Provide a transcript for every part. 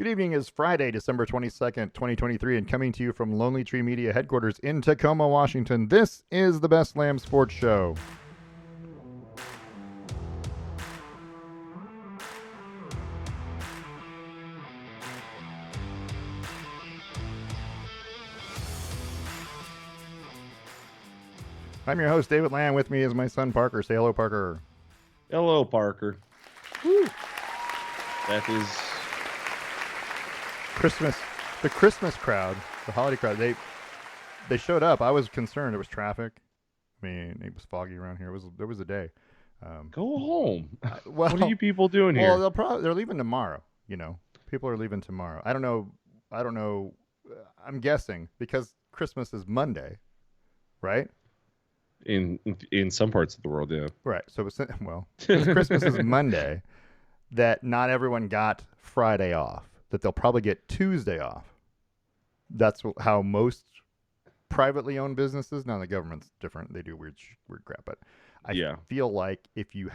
Good evening. Is Friday, December 22nd, 2023, and coming to you from Lonely Tree Media headquarters in Tacoma, Washington. This is the Best Lamm Sports Show. I'm your host, David Lamm. With me is my son, Parker. Say hello, Parker. Hello, Parker. Woo. That is Christmas. The Christmas crowd, the holiday crowd, they showed up. I was concerned. There was traffic. I mean, it was foggy around here. There was a day. go home. Well, What are you people doing well, here? they're leaving tomorrow. People are leaving tomorrow. I don't know. I'm guessing because Christmas is Monday, right? In some parts of the world, yeah. Right. So since Christmas is Monday, that not everyone got Friday off. That they'll probably get Tuesday off. That's how most privately owned businesses. Now the government's different; they do weird crap. But I Yeah. feel like if you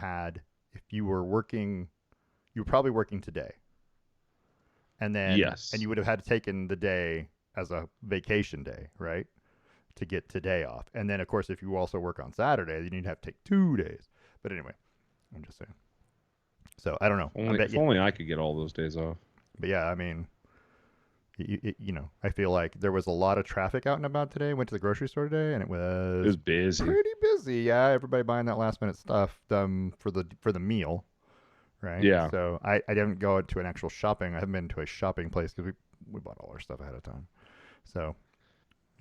were working, you were probably working today, and Yes. you would have had taken the day as a vacation day, right? To get today off, and then of course if you also work on Saturday, then you'd have to take 2 days. But anyway, I'm just saying. So I don't know. If only I could get all those days off. But yeah, I mean, I feel like there was a lot of traffic out and about today. Went to the grocery store today, and it It was was busy. pretty busy. Yeah, everybody buying that last minute stuff for the meal, right? Yeah. So I didn't go to an actual shopping. I haven't been to a shopping place because we bought all our stuff ahead of time. So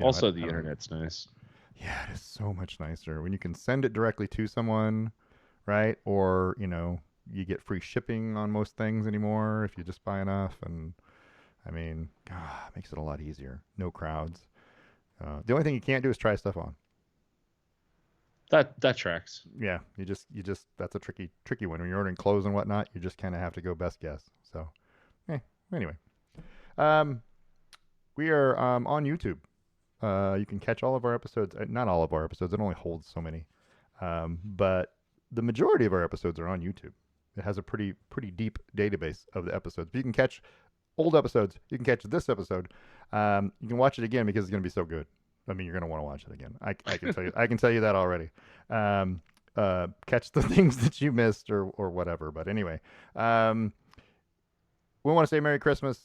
Also, I the don't know. internet's nice. Yeah, it is so much nicer when you can send it directly to someone, right? Or, you get free shipping on most things anymore if you just buy enough. And I mean, God, it makes it a lot easier. No crowds. The only thing you can't do is try stuff on. That tracks. Yeah, you just that's a tricky one. When you're ordering clothes and whatnot, you just kind of have to go best guess. So, anyway, um, we are on YouTube. You can catch all of our episodes. Not all of our episodes. It only holds so many. But the majority of our episodes are on YouTube. It has a pretty deep database of the episodes. But you can catch old episodes. You can catch this episode. You can watch it again because it's going to be so good. I mean, you're going to want to watch it again. I can tell you. I can tell you that already. Catch the things that you missed or whatever. But anyway, we want to say Merry Christmas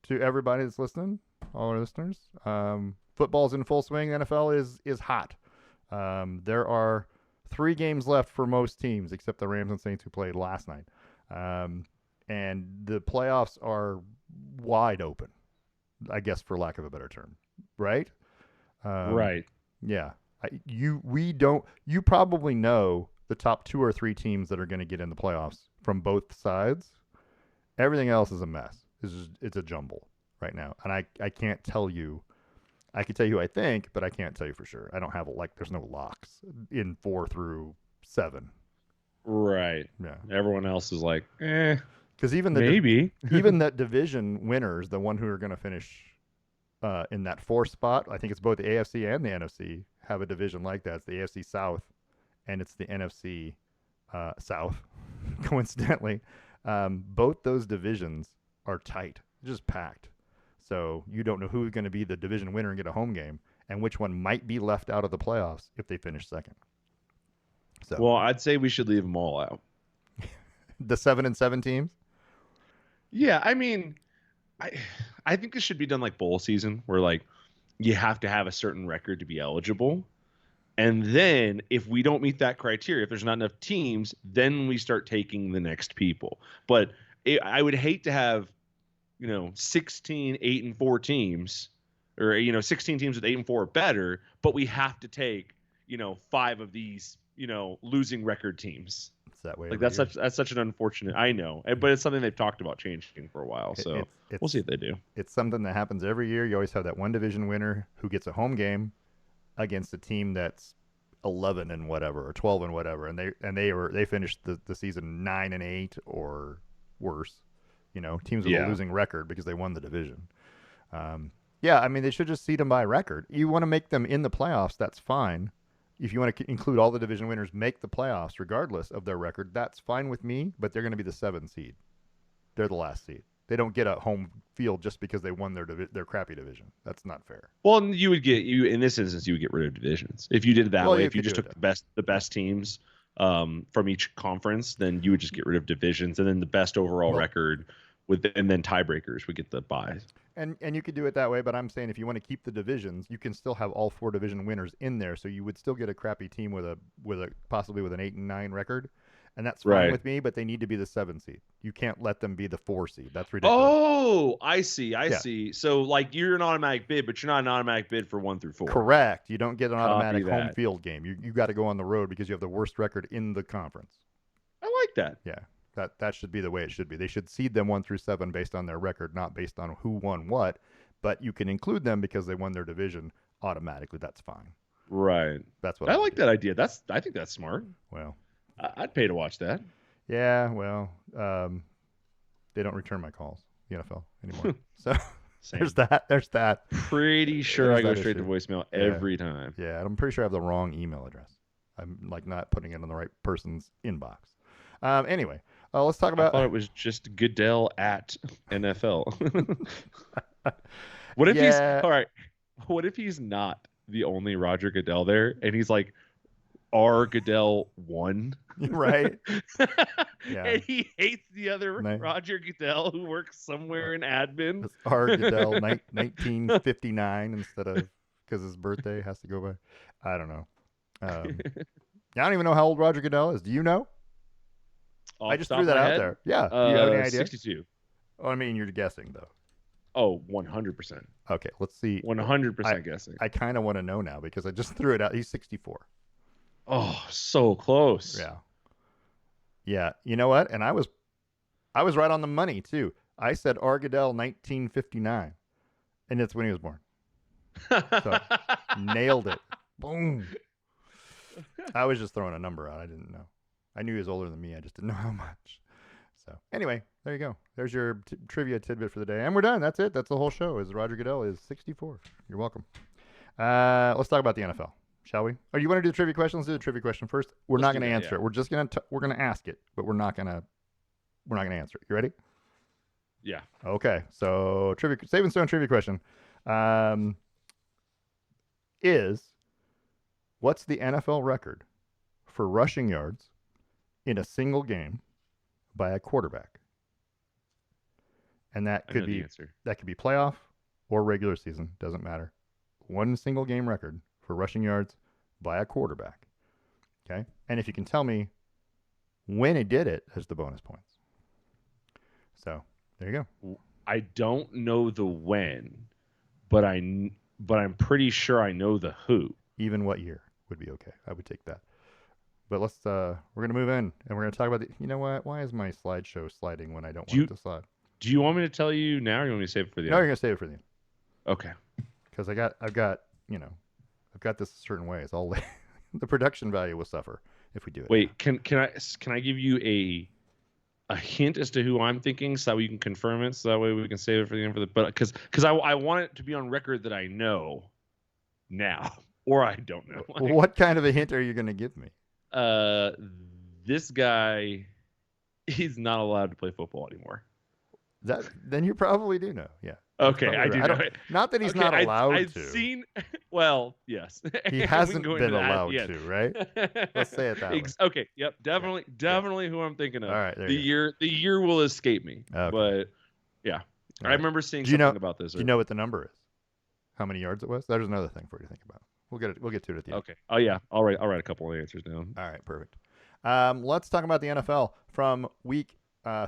to everybody that's listening, all our listeners. Football's in full swing. The NFL is hot. There are 3 games left for most teams, except the Rams and Saints who played last night. And the playoffs are wide open, I guess, for lack of a better term, right? Right. Yeah. You probably know the top 2 or 3 teams that are going to get in the playoffs from both sides. Everything else is a mess. It's a jumble right now, and I can't tell you. I can tell you who I think, but I can't tell you for sure. I don't have there's no locks in 4 through 7. Right. Yeah. Everyone else is like, Because even maybe. even that division winners, the one who are going to finish in that 4th spot, I think it's both the AFC and the NFC have a division like that. It's the AFC South, and it's the NFC South. Coincidentally, both those divisions are tight, just packed. So you don't know who's going to be the division winner and get a home game, and which one might be left out of the playoffs if they finish second. So, Well, I'd say we should leave them all out. the 7 and 7 teams. Yeah, I mean, I think this should be done like bowl season, where like you have to have a certain record to be eligible. And then if we don't meet that criteria, if there's not enough teams, then we start taking the next people. But I would hate to have 16 8-4 teams, or 16 teams with 8-4 or better, but we have to take 5 of these losing record teams. It's that way. Like that's such an unfortunate. I know, but it's something they've talked about changing for a while. So we'll see if they do. It's something that happens every year. You always have that one division winner who gets a home game against a team that's 11 and whatever or 12 and whatever, and they finished the season 9 and 8 or worse. Teams with a losing record because they won the division. Yeah, I mean, they should just seed them by record. You want to make them in the playoffs, that's fine. If you want to include all the division winners, make the playoffs regardless of their record, that's fine with me, but they're going to be the 7th seed. They're the last seed. They don't get a home field just because they won their crappy division. That's not fair. Well, you would get you in this instance. You would get rid of divisions if you did it that Well, way. you If you could do just it. took the best teams from each conference, then you would just get rid of divisions, and then the best overall Well, record with and then tiebreakers would get the buys. and you could do it that way, but I'm saying if you want to keep the divisions, you can still have all 4 division winners in there, so you would still get a crappy team with a possibly with an 8 and 9 record, and that's fine Right. with me. But they need to be the 7 seed. You can't let them be the 4 seed. That's ridiculous. Oh, I see. I Yeah, see. So like you're an automatic bid, but you're not an automatic bid for 1 through 4. correct. You don't get an Copy automatic home that. field game. You got to go on the road because you have the worst record in the conference. I like that. Yeah, that should be the way it should be. They should seed them 1 through 7 based on their record, not based on who won what. But you can include them because they won their division automatically. That's fine. Right. That's what I I would like do. that idea. I think that's smart. Well, I'd pay to watch that. yeah, well, they don't return my calls, the NFL anymore. So Same. there's that. There's that. Pretty sure There's I go that straight to issue. voicemail Yeah. every time. Yeah, and I'm pretty sure I have the wrong email address. I'm like not putting it on the right person's inbox. Anyway, let's talk I about. thought it was just Goodell at NFL. What if he's Yeah, all right? What if he's not the only Roger Goodell there, and he's like R Goodell 1? right. Yeah. And he hates the other Nice. Roger Goodell who works somewhere in admin. It's R. Goodell 1959 instead of because his birthday has to go by. I don't know. I don't even know how old Roger Goodell is. Do you know? I Off just the threw top that of my out head, there. Yeah. Do you have any idea? 62. Oh, I mean, you're guessing though. Oh, 100%. Okay, let's see. 100% guessing. I kind of want to know now because I just threw it out. He's 64. Oh, so close. Yeah. Yeah. You know what? And I was right on the money too. I said R. Goodell 1959, and that's when he was born. So nailed it. Boom. I was just throwing a number out. I didn't know. I knew he was older than me. I just didn't know how much. So anyway, there you go. There's your trivia tidbit for the day, and we're done. That's it. That's the whole show. Is Roger Goodell is 64. You're welcome. Let's talk about the NFL, shall we? Or you want to do the trivia question? Let's do the trivia question first. We're Let's not do going to that, answer yeah. it. We're just we're gonna ask it, but we're not gonna answer it. You ready? Yeah. Okay. So trivia, Save and Stone trivia question, is what's the NFL record for rushing yards in a single game by a quarterback? And that I know could the be answer. playoff or regular season, doesn't matter. One single game record for rushing yards by a quarterback. Okay? And if you can tell me when he did it, there's the bonus points. So, there you go. I don't know the when, but I'm pretty sure I know the who. Even what year would be okay. I would take that. But let's we're going to move in and we're going to talk about you know what? Why is my slideshow sliding when I don't want it to slide? Do you want me to tell you now, or you want me to save it for the No, end? you're going to save it for the end. Okay. Because I've got this a certain way. It's all the production value will suffer if we do it. Wait, can I give you a hint as to who I'm thinking, so that we can confirm it, so that way we can save it for the end but because I want it to be on record that I know now, or I don't know. What kind of a hint are you going to give me? This guy, he's not allowed to play football anymore. Then you probably do know. Yeah. Okay, I do know it. Not that he's Okay, not allowed I've to. seen. Well, yes. He We can hasn't go been into that, allowed yes. to, right? Let's say it that way. Okay. Yep. Definitely who I'm thinking of. All right. There The you year will escape me. Okay. But yeah, All I right. remember seeing Do you something know- about this. Do you know what the number is? How many yards it was? There's another thing for you to think about. We'll get to it at the end. Okay. Oh yeah. I'll write a couple of answers down. All right, perfect. Let's talk about the NFL from week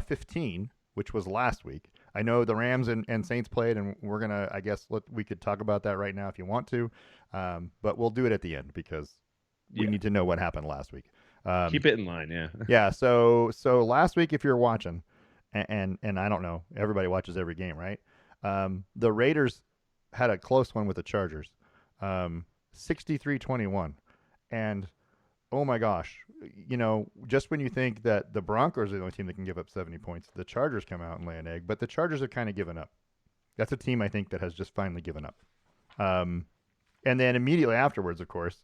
15, which was last week. I know the Rams and Saints played, and we're going to, I guess, we could talk about that right now if you want to, but we'll do it at the end because we need to know what happened last week. Keep it in line, yeah. Yeah, so last week, if you're watching, and I don't know, everybody watches every game, right? The Raiders had a close one with the Chargers, 63-21, and oh my gosh, just when you think that the Broncos are the only team that can give up 70 points, the Chargers come out and lay an egg, but the Chargers have kind of given up. That's a team I think that has just finally given up. And then immediately afterwards, of course,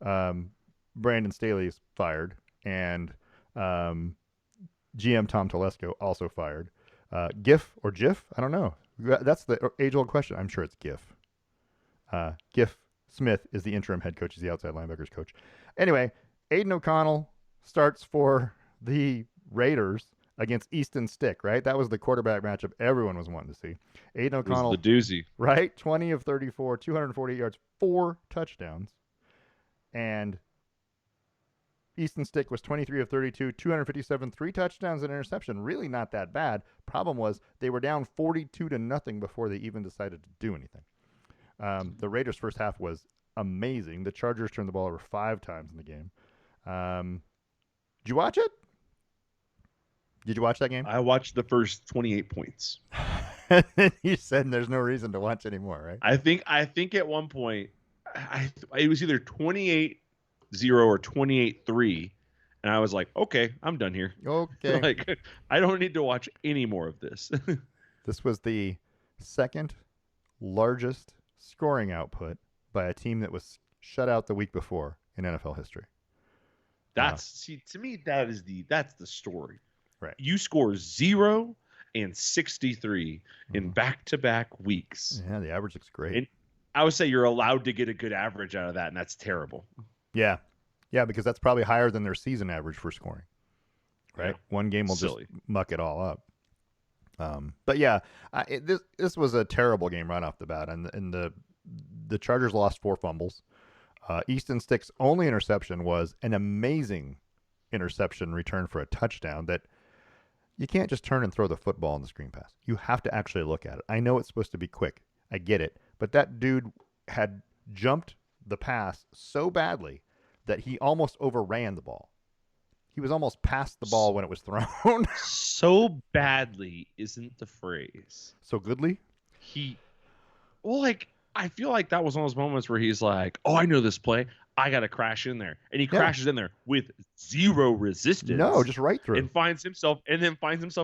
Brandon Staley's fired, and GM Tom Telesco also fired. GIF or GIF? I don't know. That's the age-old question. I'm sure it's GIF. GIF Smith is the interim head coach. He's the outside linebackers coach. Anyway, Aiden O'Connell starts for the Raiders against Easton Stick, right? That was the quarterback matchup everyone was wanting to see. Aiden It was the O'Connell, doozy. right? 20 of 34, 248 yards, 4 touchdowns. And Easton Stick was 23 of 32, 257, 3 touchdowns and an interception. Really not that bad. Problem was they were down 42 to nothing before they even decided to do anything. The Raiders' first half was amazing. The Chargers turned the ball over 5 times in the game. Did you watch it? Did you watch that game? I watched the first 28 points. You said there's no reason to watch anymore, right? I think at one point it was either 28-0 or 28-3, and I was like, okay, I'm done here. Okay. Like, I don't need to watch any more of this. This was the second largest scoring output by a team that was shut out the week before in NFL history. See, to me, that's the story. Right. You score 0 and 63 in back-to-back weeks. Yeah, the average looks great. And I would say you're allowed to get a good average out of that, and that's terrible. Yeah. Yeah, because that's probably higher than their season average for scoring. Right? Yeah. One game will Silly. just muck it all up. But yeah, this was a terrible game right off the bat, and the Chargers lost 4 fumbles. Easton Stick's only interception was an amazing interception return for a touchdown that you can't just turn and throw the football in the screen pass. You have to actually look at it. I know it's supposed to be quick. I get it. But that dude had jumped the pass so badly that he almost overran the ball. He was almost past the ball when it was thrown. So badly isn't the phrase. So goodly? I feel like that was one of those moments where he's like, oh, I know this play. I got to crash in there. And he crashes in there with 0 resistance. No, just right through. And finds himself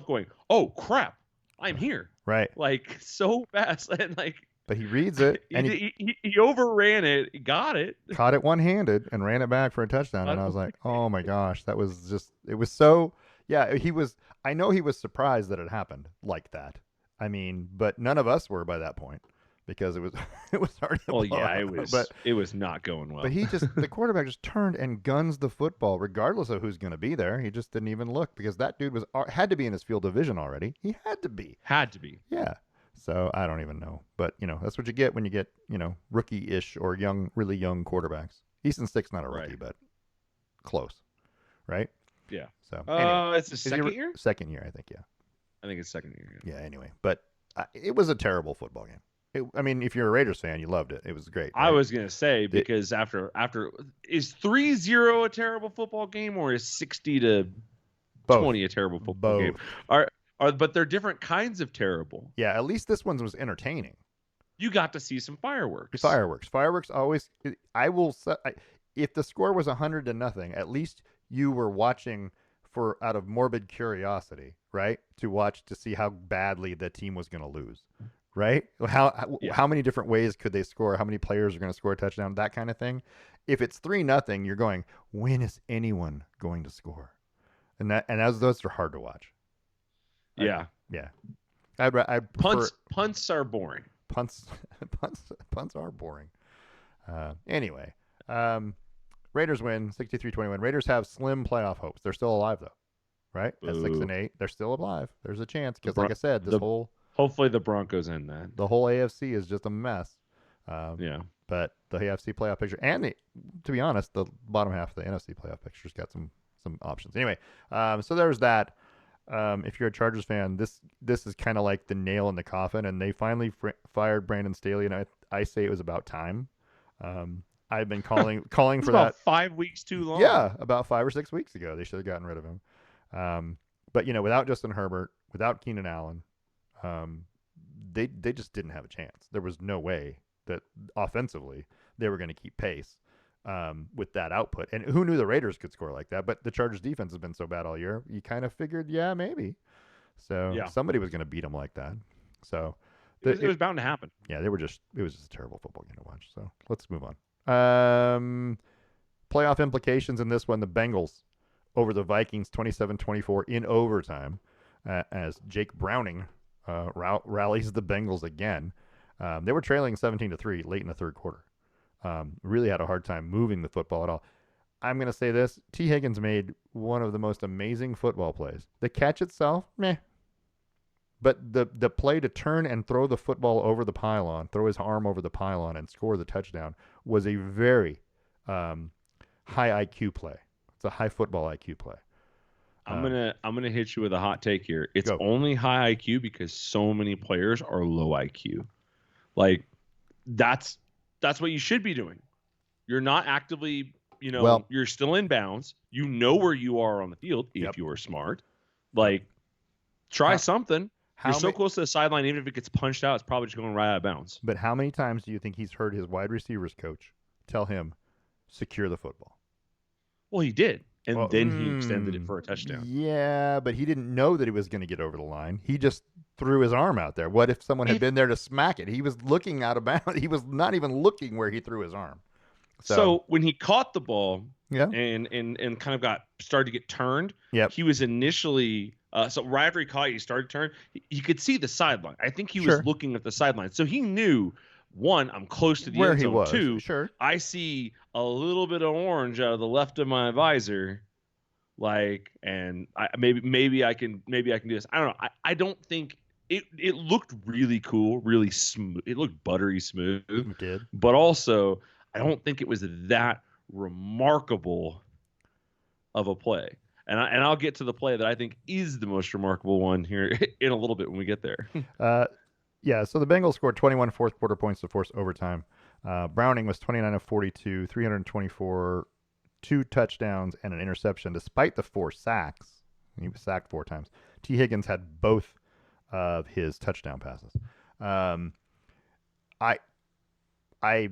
going, oh, crap, I'm here. Right. Like, so fast. And like, but he reads it, and he overran it, he got it, caught it one-handed, and ran it back for a touchdown. And I was like, oh my gosh, that was just, it was so, yeah, I know he was surprised that it happened like that. I mean, but none of us were by that point because it was already a blowout. It was not going well. But the quarterback just turned and guns the football regardless of who's going to be there. He just didn't even look because that dude had to be in his field of vision already. He had to be. Yeah. So I don't even know. But, that's what you get when you get, rookie-ish or really young quarterbacks. Easton Stick's not a rookie, but close. Right? Yeah. So anyway. It's the second year? Second year, I think, yeah. I think it's second year. Yeah, anyway. But it was a terrible football game. If you're a Raiders fan, you loved it. It was great. Right? I was going to say, because after is 3-0 a terrible football game, or is 60-20 a terrible football game? But they're different kinds of terrible. Yeah, at least this one was entertaining. You got to see some fireworks. Fireworks always. I will say, if the score was 100-0, at least you were watching out of morbid curiosity, right? To see how badly the team was going to lose, right? How many different ways could they score? How many players are going to score a touchdown? That kind of thing. If it's 3-0, you're going, when is anyone going to score? And those are hard to watch. Yeah. Yeah. I punts are boring. Punts are boring. Anyway, Raiders win 63-21. Raiders have slim playoff hopes. They're still alive though, right? At 6-8, they're still alive. There's a chance because, like I said, hopefully the Broncos end that. The whole AFC is just a mess. Yeah. But the AFC playoff picture, and to be honest, the bottom half of the NFC playoff picture's got some options. Anyway, so there's that. If you're a Chargers fan, this is kind of like the nail in the coffin, and they finally fired Brandon Staley, and I say it was about time. I've been calling for that. About 5 weeks too long. Yeah, about 5 or 6 weeks ago, they should have gotten rid of him. But without Justin Herbert, without Keenan Allen, they just didn't have a chance. There was no way that offensively they were going to keep pace. With that output. And who knew the Raiders could score like that? But the Chargers defense has been so bad all year. You kind of figured, yeah, maybe. So somebody was going to beat them like that. So it was bound to happen. Yeah, it was just a terrible football game to watch. So let's move on. Playoff implications in this one, the Bengals over the Vikings 27-24 in overtime. as Jake Browning rallies the Bengals again. They were trailing 17-3 late in the third quarter. Really had a hard time moving the football at all. I'm going to say this. T. Higgins made one of the most amazing football plays. The catch itself, meh. But the play to turn and throw the football over the pylon, throw his arm over the pylon and score the touchdown was a very high IQ play. It's a high football IQ play. I'm gonna hit you with a hot take here. It's Go. only high IQ because so many players are low IQ. Like that's what you should be doing. You're not actively, Well, you're still in bounds. You know where you are on the field if yep. you are smart. Yep. Like try How, something. You're how so many? close to the sideline, even if it gets punched out, it's probably just going right out of bounds. But how many times do you think he's heard his wide receivers coach tell him secure the football? Well, he did, and Well, then he extended it for a touchdown. yeah, but he didn't know that he was going to get over the line. He just threw his arm out there. What if someone had been there to smack it? He was looking out of bounds. He was not even looking where he threw his arm. So when he caught the ball, yeah, and kind of started to get turned, yep. he was initially so right after he caught it, he started to turn. He could see the sideline. I think he Sure. was looking at the sideline, so he knew one, I'm close to the where end he zone. was. Two, Sure. I see a little bit of orange out of the left of my visor, and maybe I can do this. I don't know. I don't think it looked really cool, really smooth. It looked buttery smooth. It did. But also, I don't think it was that remarkable of a play. And I'll get to the play that I think is the most remarkable one here in a little bit when we get there. Yeah, so the Bengals scored 21 fourth quarter points to force overtime. Browning was 29 of 42, 324, 2 touchdowns, and an interception, despite the 4 sacks. He was sacked 4 times. T. Higgins had both of his touchdown passes.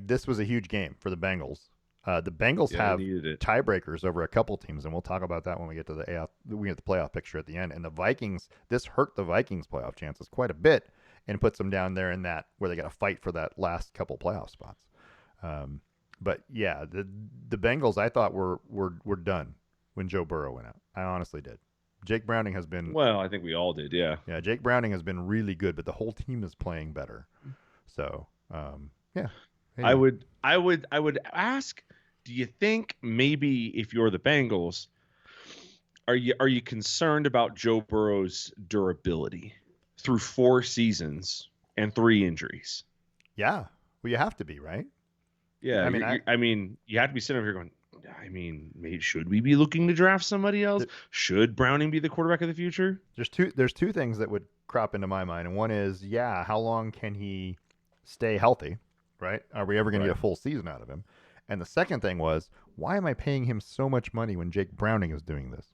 This was a huge game for the Bengals. The Bengals have tiebreakers over a couple teams, and we'll talk about that when we get to the playoff picture at the end. And the Vikings, this hurt the Vikings' playoff chances quite a bit, and puts them down there in that where they got to fight for that last couple playoff spots. But yeah, the Bengals I thought were done when Joe Burrow went out. I honestly did. Jake Browning has been well. I think we all did. Yeah. Yeah, Jake Browning has been really good, but the whole team is playing better. So yeah. Anyway. I would ask, do you think maybe if you're the Bengals, are you concerned about Joe Burrow's durability through 4 seasons and 3 injuries? Yeah. Well, you have to be, right? Yeah. I mean, you have to be sitting over here going, I mean, maybe should we be looking to draft somebody else? Should Browning be the quarterback of the future? There's two things that would crop into my mind, and one is, how long can he stay healthy? Right? Are we ever going to get a full season out of him? And the second thing was, why am I paying him so much money when Jake Browning is doing this?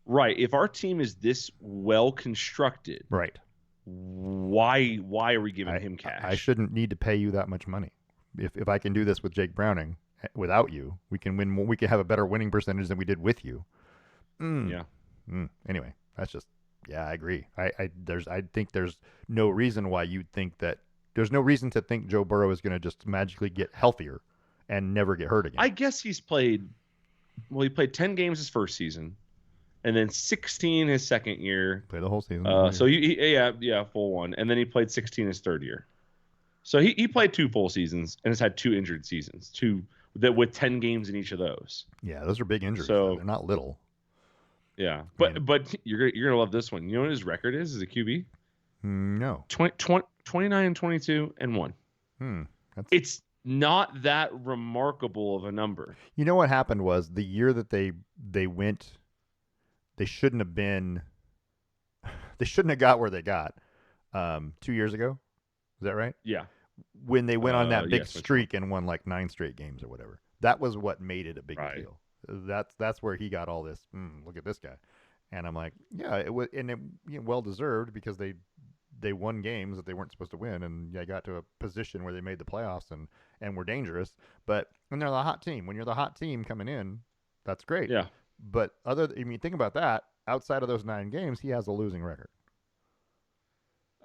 Right. If our team is this well constructed, right? Why are we giving him cash? I shouldn't need to pay you that much money. If I can do this with Jake Browning without you, we can win more. We can have a better winning percentage than we did with you. Yeah. Anyway, that's just I agree. I think there's no reason why you'd think that. There's no reason to think Joe Burrow is going to just magically get healthier and never get hurt again. I guess he played 10 games his first season, and then 16 his second year. Played the whole season. So he full one, and then he played 16 his third year. So he played 2 full seasons and has had 2 injured seasons, with 10 games in each of those. Yeah, those are big injuries. So they're not little. Yeah, but you're gonna love this one. You know what his record is as a QB? No. 29 and 22 and 1. It's not that remarkable of a number. You know what happened was the year that they went, they shouldn't have been. They shouldn't have got where they got 2 years ago. Is that right? Yeah. When they went on that big streak and won like 9 straight games or whatever. That was what made it a big deal. That's where he got all this. Look at this guy, and I'm like, yeah, it was, and it well deserved because they won games that they weren't supposed to win, and they got to a position where they made the playoffs and were dangerous. But when they're the hot team, when you're the hot team coming in, that's great. Yeah. But think about that. Outside of those 9 games, he has a losing record.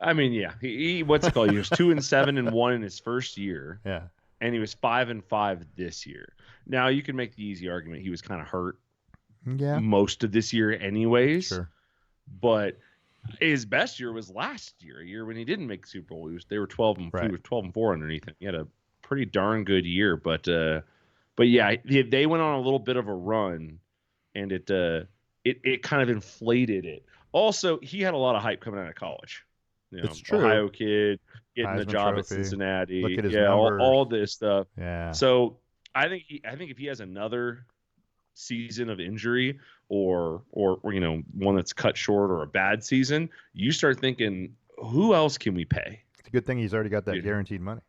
I mean, yeah, he what's it called? He was 2-7 and 1 in his first year. Yeah. And he was 5-5 this year. Now you can make the easy argument he was kind of hurt. Yeah. Most of this year, anyways. Sure. But his best year was last year, a year when he didn't make the Super Bowl. They were 12 and Right. he was 12-4 underneath him. He had a pretty darn good year, but yeah, they went on a little bit of a run, and it kind of inflated it. Also, he had a lot of hype coming out of college. It's true. Ohio kid, getting the Heisman job at Trophy. Look Cincinnati. at his Yeah, numbers. all this stuff. Yeah. So I think if he has another season of injury or one that's cut short or a bad season, you start thinking, who else can we pay? It's a good thing he's already got that guaranteed money.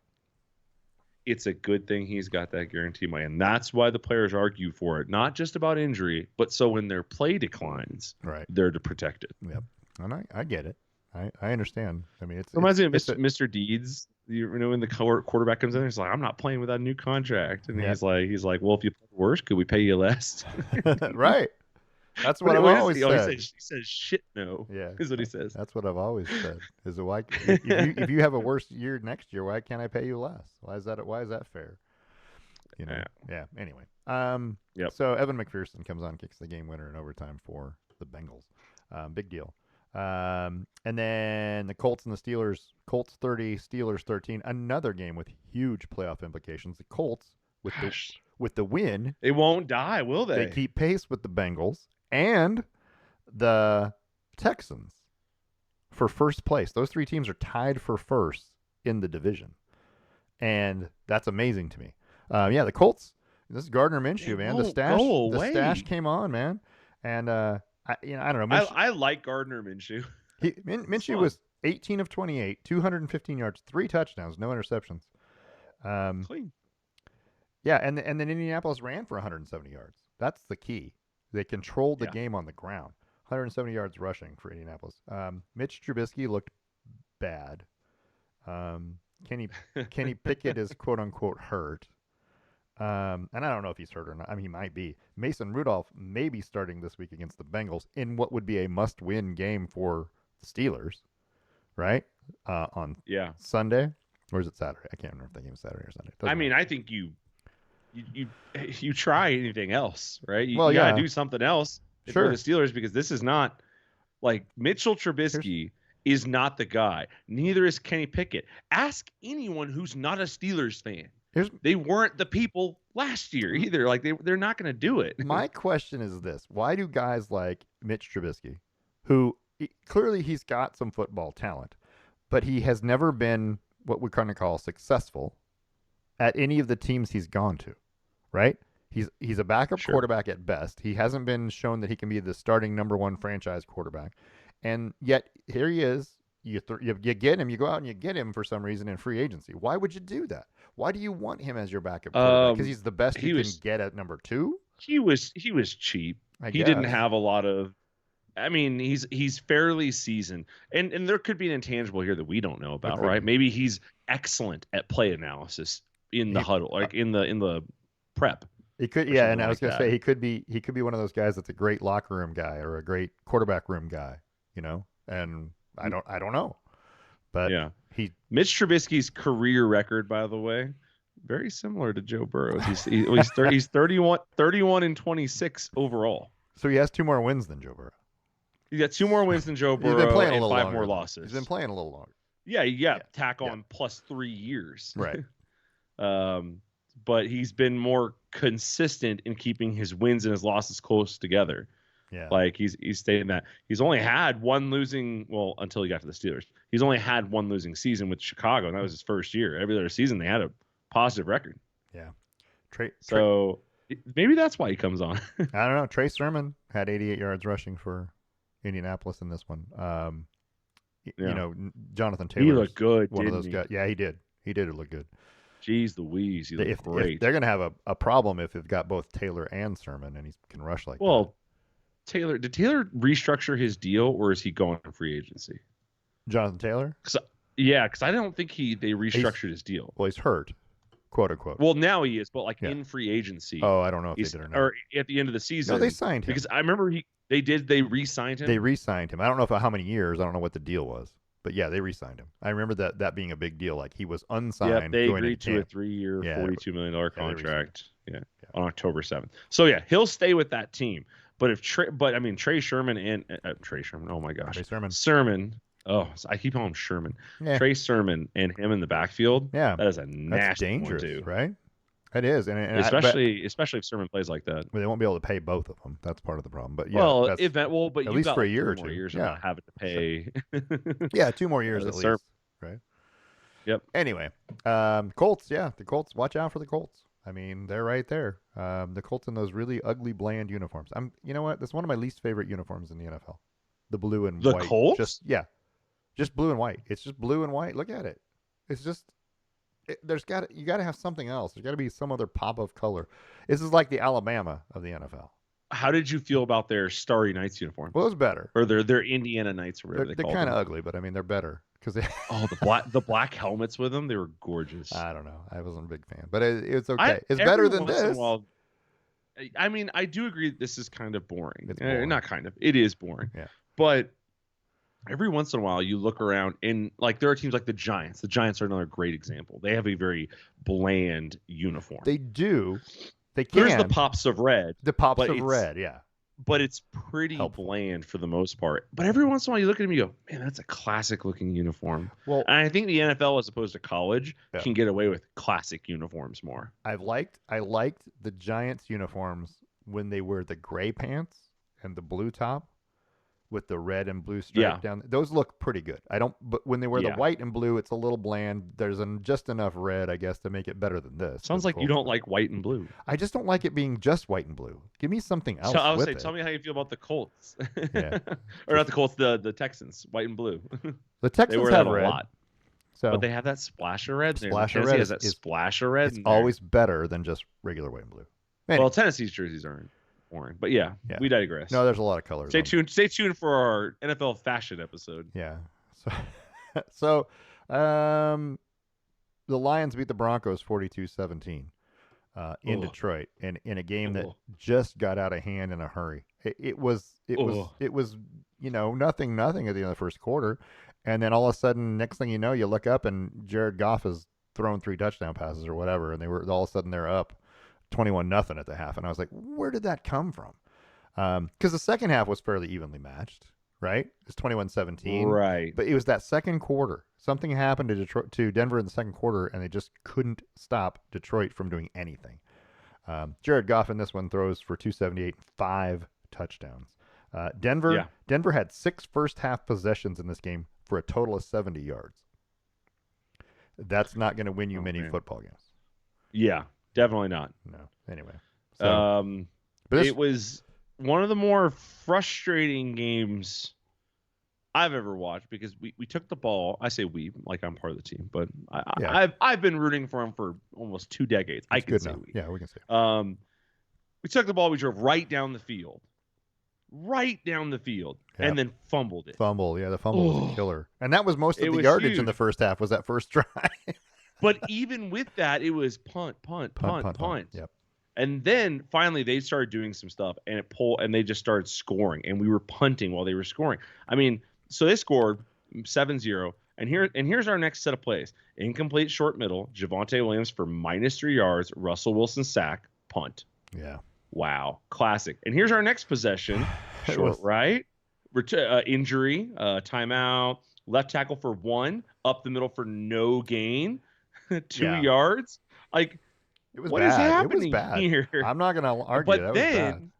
It's a good thing he's got that guaranteed money, and that's why the players argue for it. Not just about injury, but so when their play declines, right, they're to protect it. Yep, and I get it. I understand. I mean, it reminds me of Mr. Deeds. When the quarterback comes in, he's like, "I'm not playing with that new contract," and he's like, "Well, if you play worse, could we pay you less?" Right. That's what I've always said. He says, "Shit, no." Yeah, is what he says. That's what I've always said. Is why if you have a worse year next year, why can't I pay you less? Why is that fair? You know. Yeah. Anyway. Yep. So Evan McPherson comes on, kicks the game winner in overtime for the Bengals. Big deal. And then the Colts and the Steelers. Colts 30, Steelers 13. Another game with huge playoff implications. The Colts with the win, they won't die, will they? They keep pace with the Bengals and the Texans for first place. Those three teams are tied for first in the division, and that's amazing to me. The Colts. This is Gardner Minshew, man. The stash came on, man, and I don't know. I like Gardner Minshew. Minshew was 18 of 28, 215 yards, 3 touchdowns, no interceptions. Clean. Yeah, and then Indianapolis ran for 170 yards. That's the key. They controlled the game on the ground. 170 yards rushing for Indianapolis. Mitch Trubisky looked bad. Kenny Pickett is quote unquote hurt. And I don't know if he's hurt or not. I mean, he might be. Mason Rudolph may be starting this week against the Bengals in what would be a must-win game for the Steelers, right? On Sunday, or is it Saturday? I can't remember if the game is Saturday or Sunday. I mean, I think you try anything else, right? You gotta do something else for the Steelers, because this is not like Mitchell Trubisky is not the guy. Neither is Kenny Pickett. Ask anyone who's not a Steelers fan. They weren't the people last year either. Like they're not going to do it. My question is this: why do guys like Mitch Trubisky, who clearly he's got some football talent, but he has never been what we kind of call successful at any of the teams he's gone to, right? He's a backup quarterback at best. He hasn't been shown that he can be the starting number one franchise quarterback, and yet here he is. You get him. You go out and you get him for some reason in free agency. Why would you do that? Why do you want him as your backup quarterback? Because he's the best you can get at number 2. He was cheap. He didn't have a lot of. I mean, he's fairly seasoned, and there could be an intangible here that we don't know about, right? Maybe he's excellent at play analysis in the huddle, like in the prep. He could, yeah. And I was gonna say he could be one of those guys that's a great locker room guy or a great quarterback room guy, And I don't know, but Mitch Trubisky's career record, by the way, very similar to Joe Burrow's. He's 31 and 26 overall. So he has 2 more wins than Joe Burrow. He's got 2 more wins than Joe Burrow. He's been playing and 5 longer. More losses. He's been playing a little longer. Yeah. Tack on plus 3 years. Right. But he's been more consistent in keeping his wins and his losses close together. Yeah. Like he's stating that he's only had one losing, well, until he got to the Steelers. He's only had one losing season with Chicago, and that was his first year. Every other season they had a positive record. Yeah. So maybe that's why he comes on. I don't know. Trey Sermon had 88 yards rushing for Indianapolis in this one. Jonathan Taylor. He looked good. One of those guys. Yeah, he did. He did look good. Jeez Louise, he looked great. If they're going to have a problem if they've got both Taylor and Sermon, and he can rush like that. Well, did Taylor restructure his deal, or is he going to free agency? Jonathan Taylor? Because I don't think they restructured his deal. Well, he's hurt, quote unquote. Well, now he is, but in free agency. Oh, I don't know if they did or not. Or at the end of the season. No, they signed him. Because I remember they re-signed him. They re-signed him. I don't know for how many years. I don't know what the deal was. But yeah, they re-signed him. I remember that being a big deal. Like he was unsigned. Yeah, they agreed to a 3-year, $42 million contract. On October 7th. So yeah, he'll stay with that team. But but I mean Trey Sherman and Trey Sherman. Oh my gosh, Trey Sermon. Sermon. Oh, I keep calling him Sherman. Yeah, Trey Sermon and him in the backfield. yeah, That is a that's nasty one dangerous, too. right? It is, but Especially if Sermon plays like that. they won't be able to pay both of them. That's part of the problem. But yeah, Well, that's but at you've least got for a like year or 3 more two. years of Yeah, not having to sure. pay. Yeah, 2 more years at Sermon. least, right? Yep. Anyway, Colts. Yeah, the Colts. Watch out for the Colts. I mean, they're right there. The Colts in those really ugly, bland uniforms. You know what? That's one of my least favorite uniforms in the NFL. The blue and The white. Colts? Just blue and white. It's just blue and white. Look at it. It's just you got to have something else. There's got to be some other pop of color. This is like the Alabama of the NFL. How did you feel about their Starry Knights uniform? Well, it's better. Or their Indiana Knights, or whatever They're call kind them. of ugly, but I mean they're better because they. Oh, the black helmets with them, they were gorgeous. I don't know. I wasn't a big fan, but it's okay. It's better than this. I mean, I do agree that this is kind of boring. It's boring. Not kind of. It is boring. Yeah. But every once in a while, you look around and like there are teams like the Giants. The Giants are another great example. They have a very bland uniform. They do. They can. There's the pops of red. The pops of red, yeah. But it's pretty bland for the most part. But every once in a while, you look at him and you go, man, that's a classic looking uniform. Well, and I think the NFL, as opposed to college, can get away with classic uniforms more. I liked the Giants uniforms when they wear the gray pants and the blue top with the red and blue stripe down. Those look pretty good. But when they wear the white and blue, it's a little bland. There's just enough red, I guess, to make it better than this. Sounds like you don't like white and blue. I just don't like it being just white and blue. Give me something else. So I would with say, it. tell me how you feel about the Colts. Yeah. Or not the Colts, the Texans, white and blue. The Texans they wear have that red. A lot. So, but they have that splash of red. Splash of red has that splash of red. It's always better than just regular white and blue. Anyway. Well, Tennessee's jerseys aren't boring, but yeah, we digress. No, there's a lot of colors. Stay tuned for our NFL fashion episode. Yeah. So, the Lions beat the Broncos 42-17 in Detroit, and in a game that just got out of hand in a hurry. It was nothing at the end of the first quarter, and then all of a sudden, next thing you know, you look up and Jared Goff has thrown 3 touchdown passes or whatever, and all of a sudden they're up 21-0 at the half, and I was like, where did that come from? Because the second half was fairly evenly matched, right? It's 21-17, right? But it was that second quarter. Something happened to Denver in the second quarter, and they just couldn't stop Detroit from doing anything. Jared Goff in this one throws for 278, 5 touchdowns. Denver had 6 first half possessions in this game for a total of 70 yards. That's not going to win you many football games. Yeah, definitely not. No. Anyway, but it was one of the more frustrating games I've ever watched because we took the ball. I say we, like I'm part of the team, but I've been rooting for him for almost 2 decades. I can say we. Yeah, we can say. We took the ball. We drove right down the field, and then fumbled it. The fumble was a killer, and that was most of the yardage huge in the first half. Was that first drive? But even with that, it was punt. Yep. And then finally they started doing some stuff and they just started scoring, and we were punting while they were scoring. I mean, so they scored 7-0, and here's our next set of plays. Incomplete short middle, Javonte Williams for -3 yards, Russell Wilson sack, punt. Yeah. Wow, classic. And here's our next possession, short right, injury, timeout, left tackle for 1, up the middle for no gain, 2 yards. Like, what is happening here? I'm not going to argue. But then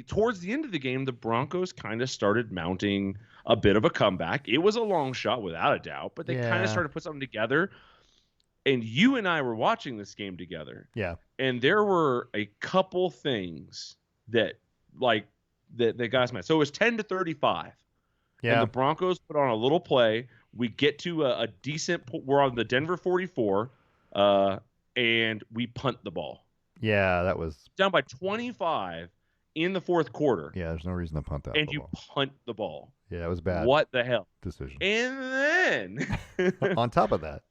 towards the end of the game, the Broncos kind of started mounting a bit of a comeback. It was a long shot without a doubt, but they kind of started to put something together. And you and I were watching this game together. Yeah. And there were a couple things that got us mad. So it was 10-35. Yeah. And the Broncos put on a little play. We get to a decent. We're on the Denver 44, and we punt the ball. Yeah, that was down by 25 in the fourth quarter. Yeah, there's no reason to punt that. And you punt the ball. Yeah, that was bad. What the hell? Decision. And then on top of that,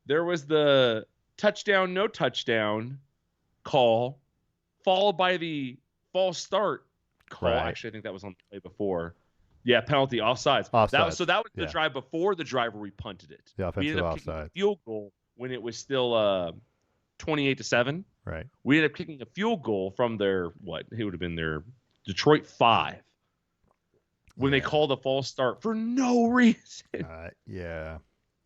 there was the touchdown, no touchdown call, followed by the false start call. Right. Actually, I think that was on the play before. Yeah, penalty, offsides. That was the drive before the drive where we punted it. The offensive offside. Field goal when it was still 28-7. Right. We ended up kicking a field goal from their it would have been their Detroit 5 when they Yeah. called a false start for no reason. Yeah.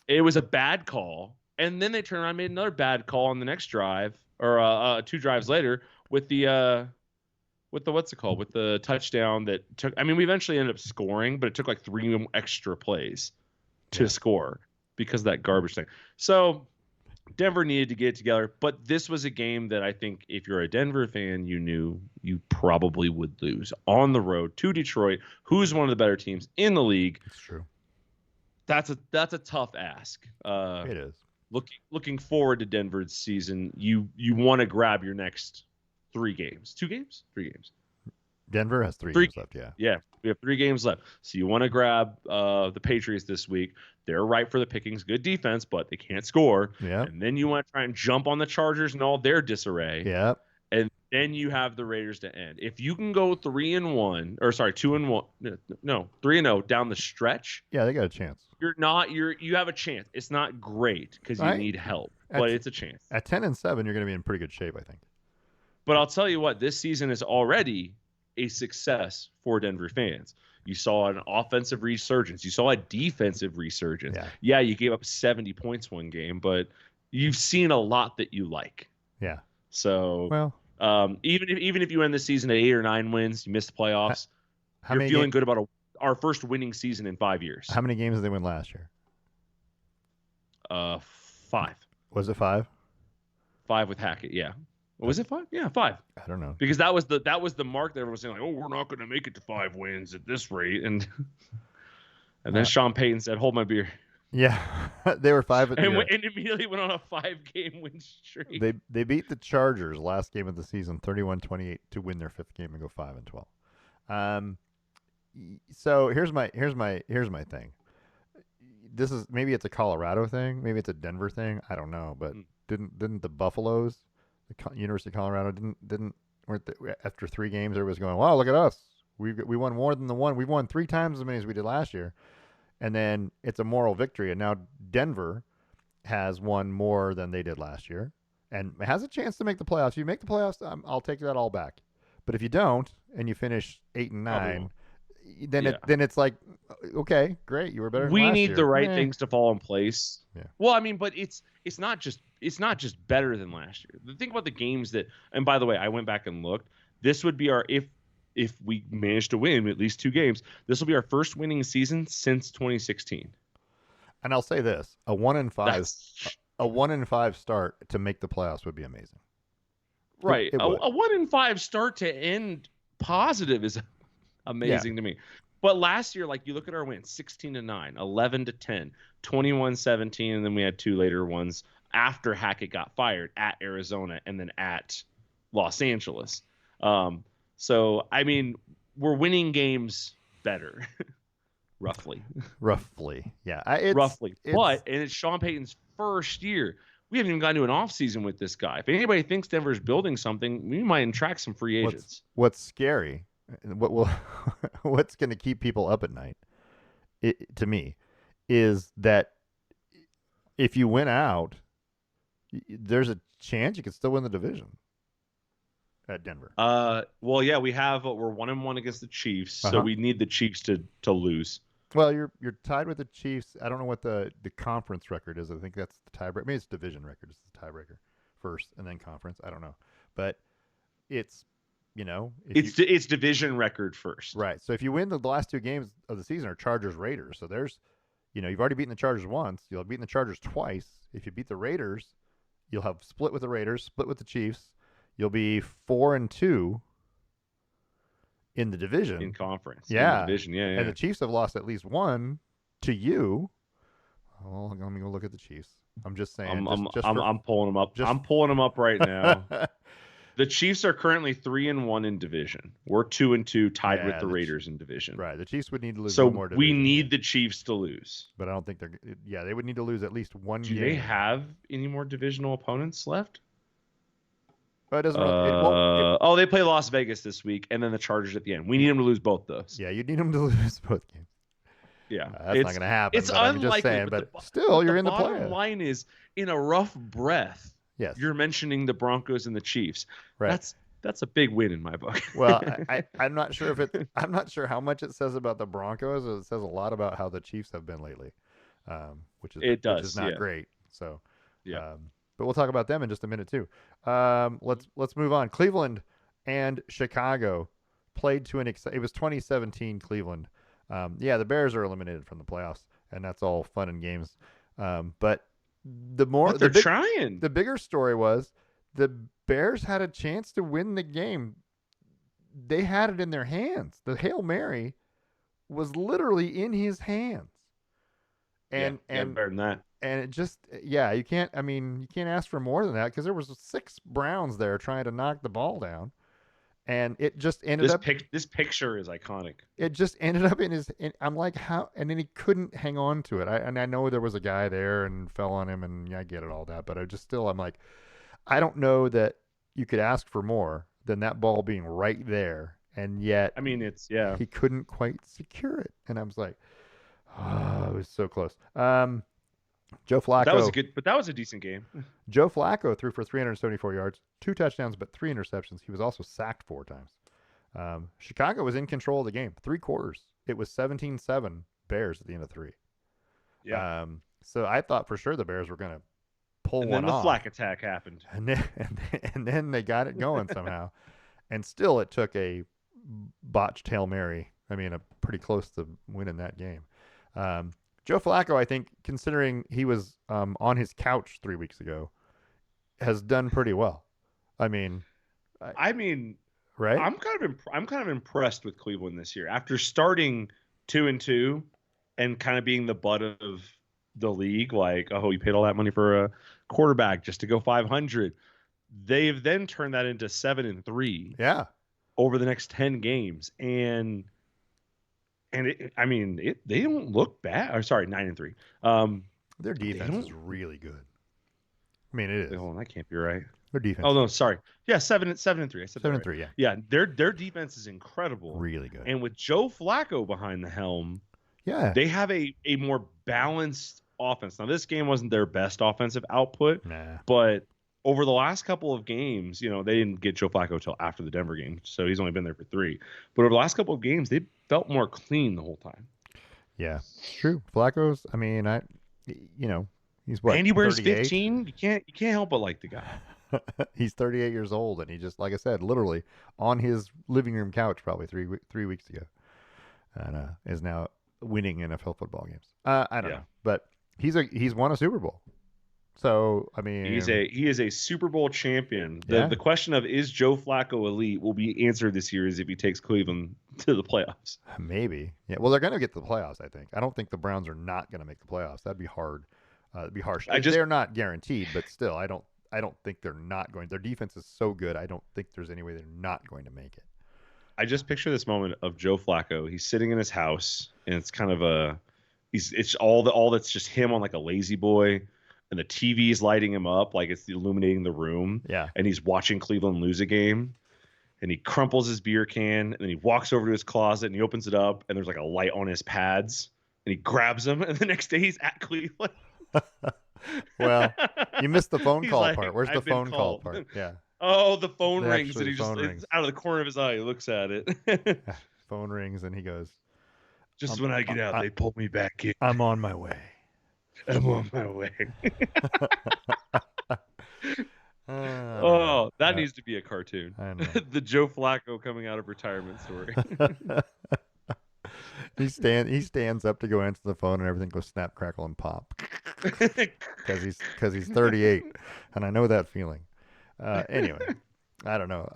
It was a bad call, and then they turned around and made another bad call on the next drive, or 2 drives later with the what's it called, with the touchdown that took. I mean, we eventually ended up scoring, but it took like 3 extra plays to score because of that garbage thing. So Denver needed to get it together, but this was a game that I think if you're a Denver fan, you knew you probably would lose on the road to Detroit, who's one of the better teams in the league. It's true. That's a tough ask. It is. Looking forward to Denver's season, you want to grab your next 3 games. 2 games? 3 games. Denver has 3 games left, yeah. Yeah, we have 3 games left. So you want to grab the Patriots this week. They're right for the pickings. Good defense, but they can't score. Yeah. And then you want to try and jump on the Chargers and all their disarray. Yeah. And then you have the Raiders to end. If you can go 3-1, or sorry, 2-1, no, 3-0 down the stretch. Yeah, they got a chance. You have a chance. It's not great because you need help, but it's a chance. At 10-7, you're going to be in pretty good shape, I think. But I'll tell you what, this season is already a success for Denver fans. You saw an offensive resurgence. You saw a defensive resurgence. Yeah, you gave up 70 points one game, but you've seen a lot that you like. Yeah. So, well, even if you end the season at 8 or 9 wins, you missed the playoffs, you're feeling good about our first winning season in 5 years. How many games did they win last year? 5. Was it 5? 5 with Hackett, yeah. Was it 5? Yeah, 5. I don't know. Because that was the mark that everyone was saying, like, oh, we're not going to make it to 5 wins at this rate. And then Sean Payton said, hold my beer. Yeah, they were 5. And immediately went on a 5-game win streak. They beat the Chargers last game of the season, 31-28, to win their 5th game and go 5-12. So here's my thing. This is, maybe it's a Colorado thing, maybe it's a Denver thing. I don't know, but didn't the Buffaloes, the University of Colorado, after 3 games, everybody's going, wow, look at us. We won more than the one. We've won 3 times as many as we did last year. And then it's a moral victory. And now Denver has won more than they did last year and has a chance to make the playoffs. If you make the playoffs, I'll take that all back. But if you don't and you finish 8 and 9, then it's like, okay, great, you were better than last year. We need the right things to fall in place. Yeah. Well, I mean, but it's not just better than last year. Think about the games that, and by the way, I went back and looked. This would be our, if we manage to win at least 2 games, this will be our first winning season since 2016. And I'll say this: a 1-5 start to make the playoffs would be amazing. Right, a 1-5 start to end positive is amazing to me. But last year, like, you look at our wins: 16-9, 11-10, 21-17, and then we had 2 later ones after Hackett got fired at Arizona and then at Los Angeles. So, I mean, we're winning games better, roughly. Yeah. Roughly. But, and it's Sean Payton's first year. We haven't even gotten to an offseason with this guy. If anybody thinks Denver's building something, we might attract some free agents. What's scary, what's going to keep people up at night, to me, is that if you win out, there's a chance you could still win the division. At Denver. Well, yeah, we're 1-1 against the Chiefs, so we need the Chiefs to lose. Well, you're tied with the Chiefs. I don't know what the conference record is. I think that's the tiebreaker. Maybe it's division record. It's the tiebreaker first, and then conference. I don't know, but it's it's division record first, right? So if you win the last 2 games of the season are Chargers Raiders. So there's, you've already beaten the Chargers once. You'll have beaten the Chargers twice. If you beat the Raiders, you'll have split with the Raiders, split with the Chiefs. You'll be 4-2 in the division. In conference. Yeah. In the division, yeah. And the Chiefs have lost at least 1 to you. Oh, let me go look at the Chiefs. I'm just saying. I'm pulling them up. I'm pulling them up right now. The Chiefs are currently 3-1 in division. We're 2-2, tied with the Raiders in division. Right. The Chiefs would need to lose so one more division. we need the Chiefs to lose. But I don't think they would need to lose at least 1 game. Do they have any more divisional opponents left? It doesn't they play Las Vegas this week, and then the Chargers at the end. We need them to lose both those. Yeah, you need them to lose both games. Yeah, that's not going to happen. It's unlikely. I'm just saying, but still, you're in the playoffs. The bottom line is, in a rough breath, Yes. you're mentioning the Broncos and the Chiefs. Right. That's a big win in my book. Well, I'm not sure if it. I'm not sure how much it says about the Broncos. It says a lot about how the Chiefs have been lately, It which is does, not yeah, great. So, yeah. but we'll talk about them in just a minute too. Let's move on. Cleveland and Chicago played to an. It was 2017 Cleveland. Yeah, the Bears are eliminated from the playoffs, and that's all fun and games. But But they're trying. the bigger story was the Bears had a chance to win the game. They had it in their hands. The Hail Mary was literally in his hands. Yeah, And yeah, and better than that. and it just, yeah, you can't, I mean, you can't ask for more than that because there was 6 Browns there trying to knock the ball down, and This picture is iconic. it just ended up in his. I'm like, how? And then he couldn't hang on to it. I know there was a guy there and fell on him, and yeah, I get it, all that, but I just still, I'm like, I don't know that you could ask for more than that ball being right there, and yet I mean, it's yeah. he couldn't quite secure it. And I was like, oh, it was so close. Joe Flacco. But that was a decent game. Joe Flacco threw for 374 yards, 2 touchdowns, but 3 interceptions. He was also sacked 4 times. Chicago was in control of the game, 3 quarters. It was 17-7 Bears at the end of 3. Yeah. So I thought for sure the Bears were going to pull And one then the off. Flack attack happened. And then they got it going somehow. And still it took a botched Hail Mary. I mean, a pretty close to winning that game. Joe Flacco, I think, considering he was on his couch 3 weeks ago, has done pretty well. I mean, I mean, right? I'm kind of impressed with Cleveland this year after starting 2-2 and kind of being the butt of the league. Like, oh, you paid all that money for a quarterback just to go 500. They've then turned that into 7-3. Yeah. Over the next 10 games, they don't look bad. Or sorry, 9-3. Their defense is really good. I mean, it is. Hold on, that can't be right. Their defense. Oh no, sorry. Yeah, 7-3. I said 7-3. Right. Yeah. Yeah, their defense is incredible. Really good. And with Joe Flacco behind the helm, yeah, they have a more balanced offense. Now, this game wasn't their best offensive output, but over the last couple of games, they didn't get Joe Flacco till after the Denver game, so he's only been there for 3. But over the last couple of games, they felt more clean the whole time. Yeah, it's true. Flacco's, I mean, he's what? And he wears 38? 15. You can't help but like the guy. He's 38 years old, and he just, like I said, literally on his living room couch probably 3 weeks ago, and is now winning NFL football games. I don't know, but he's won a Super Bowl. So, I mean, he is a Super Bowl champion. The question of is Joe Flacco elite will be answered this year is if he takes Cleveland to the playoffs. Maybe. Yeah. Well, they're going to get to the playoffs, I think. I don't think the Browns are not going to make the playoffs. That'd be hard. It'd be harsh. They're not guaranteed, but still, I don't think they're not going. Their defense is so good. I don't think there's any way they're not going to make it. I just picture this moment of Joe Flacco. He's sitting in his house, and it's kind of it's all that's just him on like a lazy boy. And the TV is lighting him up like it's illuminating the room. Yeah. And he's watching Cleveland lose a game. And he crumples his beer can. And then he walks over to his closet and he opens it up. And there's like a light on his pads. And he grabs them. And the next day he's at Cleveland. Well, you missed the phone call part. Where's the phone call part? Yeah. Oh, the phone rings. And he just rings. Out of the corner of his eye, he looks at it. Phone rings and he goes, just when I get out, they pull me back in. I'm on my way. I'm on my way. That needs to be a cartoon. I know. The Joe Flacco coming out of retirement story. He stands up to go answer the phone and everything goes snap, crackle, and pop because he's 38, and I know that feeling. Anyway, I don't know.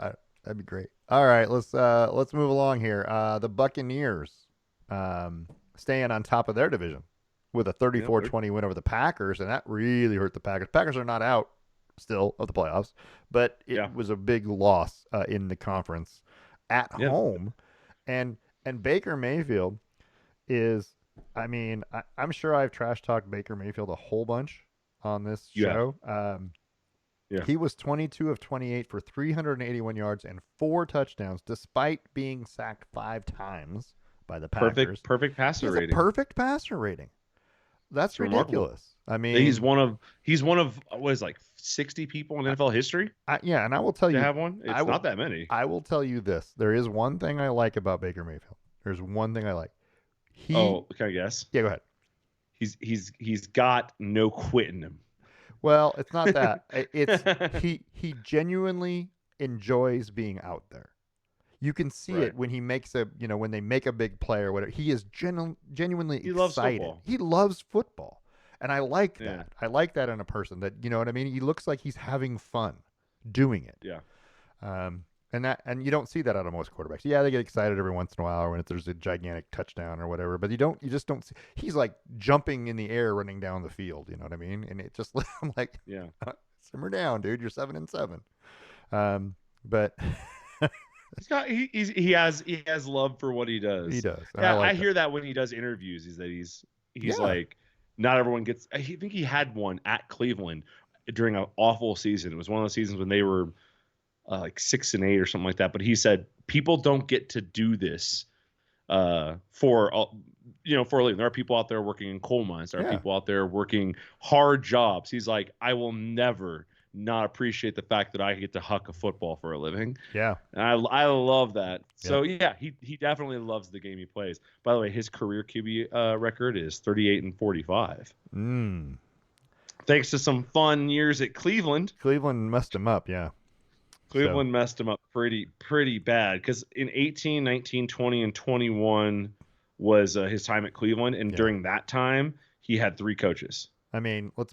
That'd be great. All right, let's move along here. The Buccaneers staying on top of their division with a 34-20 win over the Packers, and that really hurt the Packers. Packers are not out still of the playoffs, but it was a big loss in the conference at home. And Baker Mayfield is, I mean, I'm sure I've trash talked Baker Mayfield a whole bunch on this show. He was 22 of 28 for 381 yards and 4 touchdowns, despite being sacked 5 times by the Packers. Perfect passer rating. Perfect passer rating. That's It's remarkable. ridiculous. I He's mean, one of what is like 60 people in I, NFL history yeah, and I will tell to you, have one. I It's will, not that many. I will tell you this. There is one thing I like about Baker Mayfield. There's one thing I like. He, Oh, can I guess? yeah, go ahead. He's got no quit in him. Well, it's not that. It's he genuinely enjoys being out there. You can see Right. it when he makes a, when they make a big play or whatever. He is genuinely He loves excited. football. He loves football. And I like Yeah. that. I like that in a person that, you know what I mean? He looks like he's having fun doing it. Yeah. Um, and you don't see that out of most quarterbacks. Yeah, they get excited every once in a while or when there's a gigantic touchdown or whatever, but you just don't see. He's like jumping in the air running down the field, you know what I mean? And it just I'm like, Yeah. simmer down, dude. You're 7-7. But He has love for what he he does. does, and I Yeah, I like that. hear that when he does interviews. Is that he's Yeah, like not everyone gets. I think he had one at Cleveland during an awful season. It was one of those seasons when they were like 6-8 or something like that. But he said people don't get to do this for a living. There are people out there working in coal mines. There are yeah, people out there working hard jobs. He's like, I will never not appreciate the fact that I get to huck a football for a living. yeah. And I love that. Yep. So yeah, he definitely loves the game he plays. By the way, his career QB record is 38-45. Mm. Thanks to some fun years at Cleveland. Cleveland messed him up, yeah. So Cleveland messed him up pretty bad because in 18, 19, 20, and 21 was his time at Cleveland, and yeah. during that time he had 3 coaches I mean, let's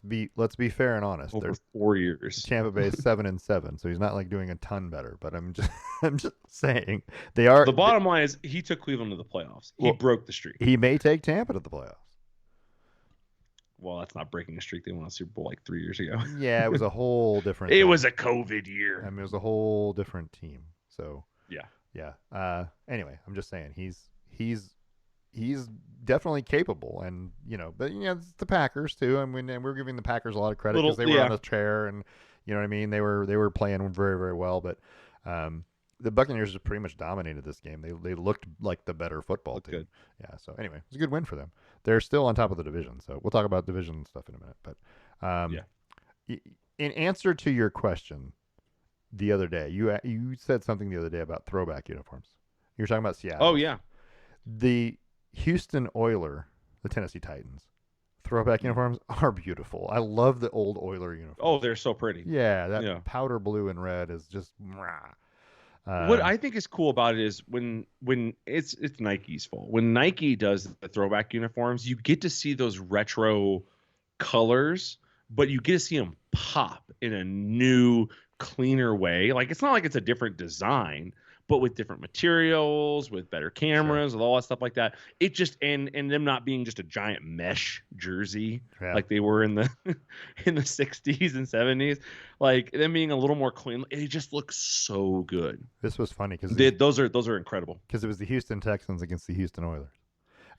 be fair and honest. over They're 4 years. Tampa Bay is 7-7, so he's not like doing a ton better. But I'm just I'm just saying they are. The bottom line is he took Cleveland to the playoffs. He Well, broke the streak. he may take Tampa to the playoffs. Well, that's not breaking a streak. They won a Super Bowl like 3 years ago. Yeah, it was a whole different. It thing. was a COVID I year. mean, it was a whole different team. So Yeah. yeah. Anyway, I'm just saying he's definitely capable, and but it's the Packers too. I mean, and we're giving the Packers a lot of credit because they were on Yeah. the chair, and you know what I mean. They were playing very very well, but the Buccaneers just pretty much dominated this game. They looked like the better football Looked team. good. Yeah. So anyway, it's a good win for them. They're still on top of the division, so we'll talk about division stuff in a minute. But Yeah. in answer to your question the other day, you said something the other day about throwback uniforms. You were talking about Seattle. Oh yeah. The Houston Oiler, the Tennessee Titans, throwback uniforms are beautiful. I love the old Oiler uniforms. Oh, they're so pretty. Yeah, that Yeah. powder blue and red is just. What I think is cool about it is when it's Nike's fault. When Nike does the throwback uniforms, you get to see those retro colors, but you get to see them pop in a new, cleaner way. Like it's not like it's a different design, but with different materials, with better cameras, with all that stuff like that. It just and them not being just a giant mesh jersey Yeah. like they were in the in the 60s and 70s, like them being a little more clean. It just looks so good. This was funny because Those are incredible. it was the Houston Texans against the Houston Oilers.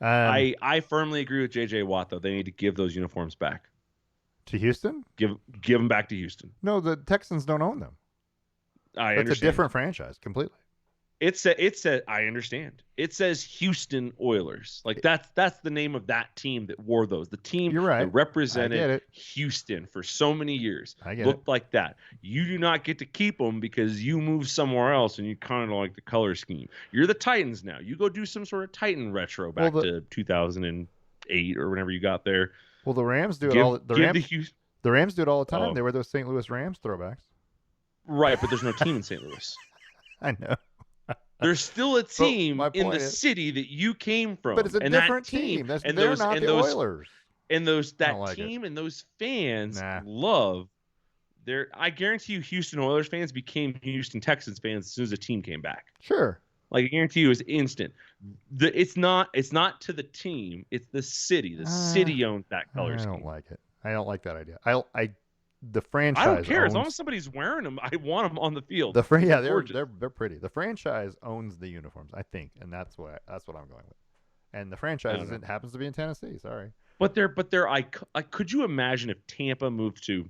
I firmly agree with JJ Watt though. They need to give those uniforms back. To Houston? Give them back to Houston. No, the Texans don't own them. I That's understand. a different franchise completely. It said I understand. It says Houston Oilers. Like that's the name of that team that wore those. The team You're right. that I get represented it. Houston for so many years I get looked like that. You do not get to keep them because you moved somewhere else and you kind of like the color scheme. You're the Titans now. You go do some sort of Titan retro back to 2008 or whenever you got there. Well, the Rams do it all. The Rams do it all the time. Oh. They wear those St. Louis Rams throwbacks. Right, but there's no team in St. Louis. I know. There's still a team my in point the is- city that you came from. But it's a and different that team. team. And They're those not and the those Oilers. and those I don't that like it. team and those fans Nah. love. I guarantee you, Houston Oilers fans became Houston Texans fans as soon as the team came back. Sure. Like I guarantee you, it was instant. It's not to the team. It's the city. The city owns that color I scheme. don't like it. I don't like that idea. The franchise. I don't care as long owns- as somebody's wearing them. I want them on the field. yeah, gorgeous. they're pretty. The franchise owns the uniforms, I think, and that's what I'm going with. And the franchise happens to be in Tennessee. Sorry. But could you imagine if Tampa moved to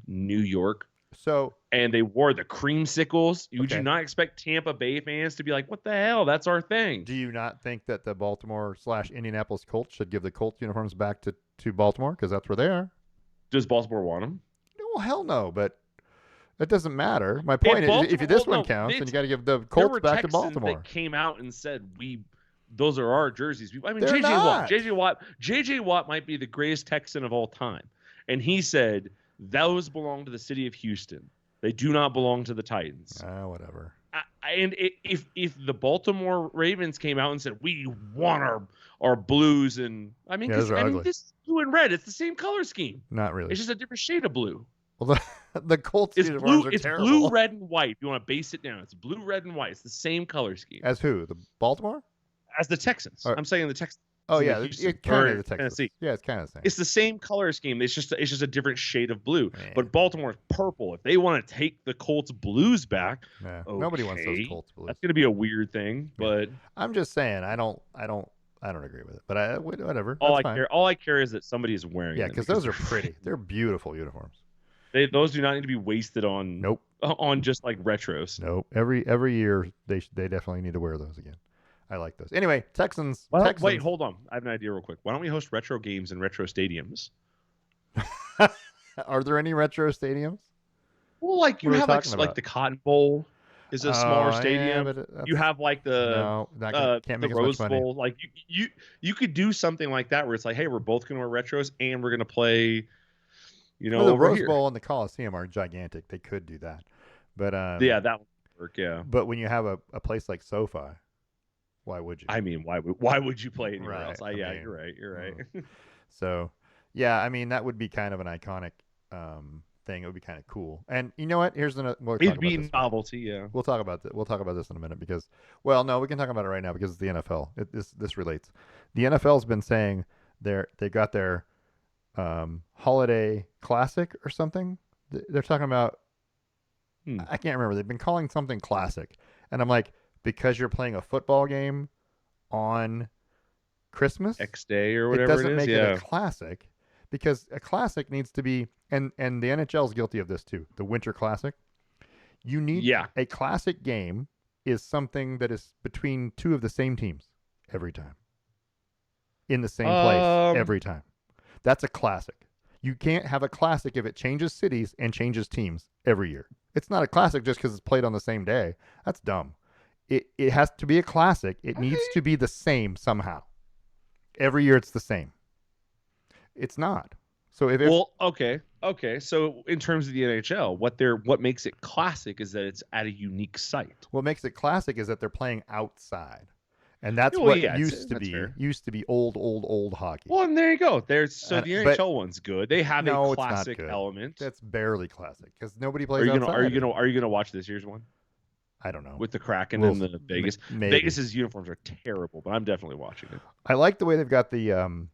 New York? So and they wore the creamsicles. Would you okay, not expect Tampa Bay fans to be like, "What the hell? That's our thing." do you not think that the Baltimore/Indianapolis Colts should give the Colts uniforms back to Baltimore because that's where they are? Does Baltimore want them? Well, hell no, but it doesn't matter. My point If is, if Baltimore, well, this one no, counts, then you got to give the there Colts were back to Texans that Baltimore. came out and said those are our jerseys. I mean, They're JJ Watt, not. JJ Watt might be the greatest Texan of all time, and he said those belong to the city of Houston. They do not belong to the Titans. Whatever. If the Baltimore Ravens came out and said we want our blues, and I mean, Yeah, those are ugly. this is blue and red. It's the same color scheme. Not really. It's just a different shade of blue. Well, the Colts It's uniforms blue. are It's terrible. blue, red, and white. If you want to base it down, it's blue, red, and white. It's the same color scheme As who? The Baltimore? as the Texans. I'm saying the Texans. Oh in yeah, Houston, it's kind or of the Texans. Tennessee. Yeah, it's kind of the same. It's the same color scheme. It's just a different shade of blue. Man. But Baltimore's purple. If they want to take the Colts blues back, Yeah, okay, nobody wants those Colts blues. That's going to be a weird thing. But I'm just saying, I don't agree with it. But whatever. all That's I care is that somebody is wearing. Yeah, them because those are pretty. They're beautiful uniforms. Those do not need to be wasted on. Nope. On just like retros. Nope. Every year they definitely need to wear those again. I like those. Anyway, Texans. Well, Texans. wait, hold on. I have an idea real quick. Why don't we host retro games in retro stadiums? Are there any retro stadiums? Well, like you have like the Cotton Bowl is a smaller stadium. Yeah, you have like the can't the make Rose as much money. Bowl. Like you could do something like that where it's like, hey, we're both going to wear retros and we're going to play. The over Rose here. Bowl and the Coliseum are gigantic. They could do that, but yeah, that would work. Yeah, but when you have a place like SoFi, why would you? I mean, why would you play anywhere Right. else? You're right. You're right. So, yeah, I mean that would be kind of an iconic thing. It would be kind of cool. And you know what? Here's another. It'd be novelty. Yeah. We'll talk about that. We'll talk about this in a minute because, well, no, we can talk about it right now because it's the NFL. This relates. The NFL's been saying they got their holiday classic or something. They're talking about. I can't remember. They've been calling something classic, and I'm like, because you're playing a football game on Christmas X Day or whatever it doesn't it is. make yeah. it a classic because a classic needs to be and the NHL is guilty of this too. The Winter Classic. You need a classic game is something that is between two of the same teams every time. In the same place every time. That's a classic. You can't have a classic if it changes cities and changes teams every year. It's not a classic just because it's played on the same day. That's dumb. It has to be a classic. It needs to be the same somehow. Every year it's the same. It's not. So okay. So in terms of the NHL, what makes it classic is that it's at a unique site. What makes it classic is that they're playing outside. And that's what used to be old hockey. Well, and there you go. The NHL one's good. They have a classic element. That's barely classic because nobody plays outside. Are you gonna watch this year's one? I don't know. With the Kraken and the Vegas. Vegas's uniforms are terrible, but I'm definitely watching it. I like the way they've got the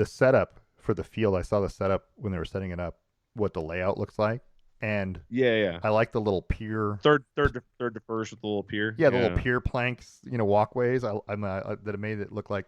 setup for the field. I saw the setup when they were setting it up, what the layout looks like. And I like the little pier. Third to first with the little pier. Yeah, the little pier planks, walkways. That made it look like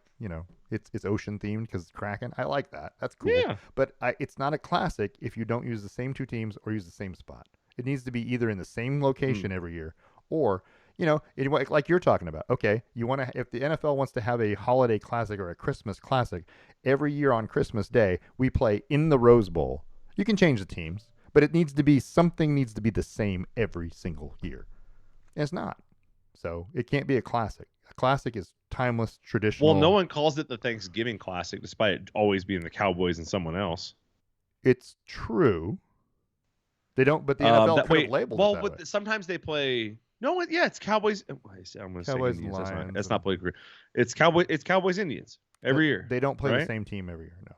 it's ocean themed because it's Kraken. I like that. That's cool. Yeah. But it's not a classic if you don't use the same two teams or use the same spot. It needs to be either in the same location every year, or like you're talking about. Okay, if the NFL wants to have a holiday classic or a Christmas classic, every year on Christmas Day we play in the Rose Bowl. You can change the teams. But something needs to be the same every single year. And it's not. So it can't be a classic. A classic is timeless, traditional. Well, no one calls it the Thanksgiving Classic, despite it always being the Cowboys and someone else. It's true. They don't, but the NFL could have labeled it that way. Sometimes they play. No, it's Cowboys. I'm going to say Indians. That's not political. It's Cowboys Indians every year. They don't play the same team every year. No.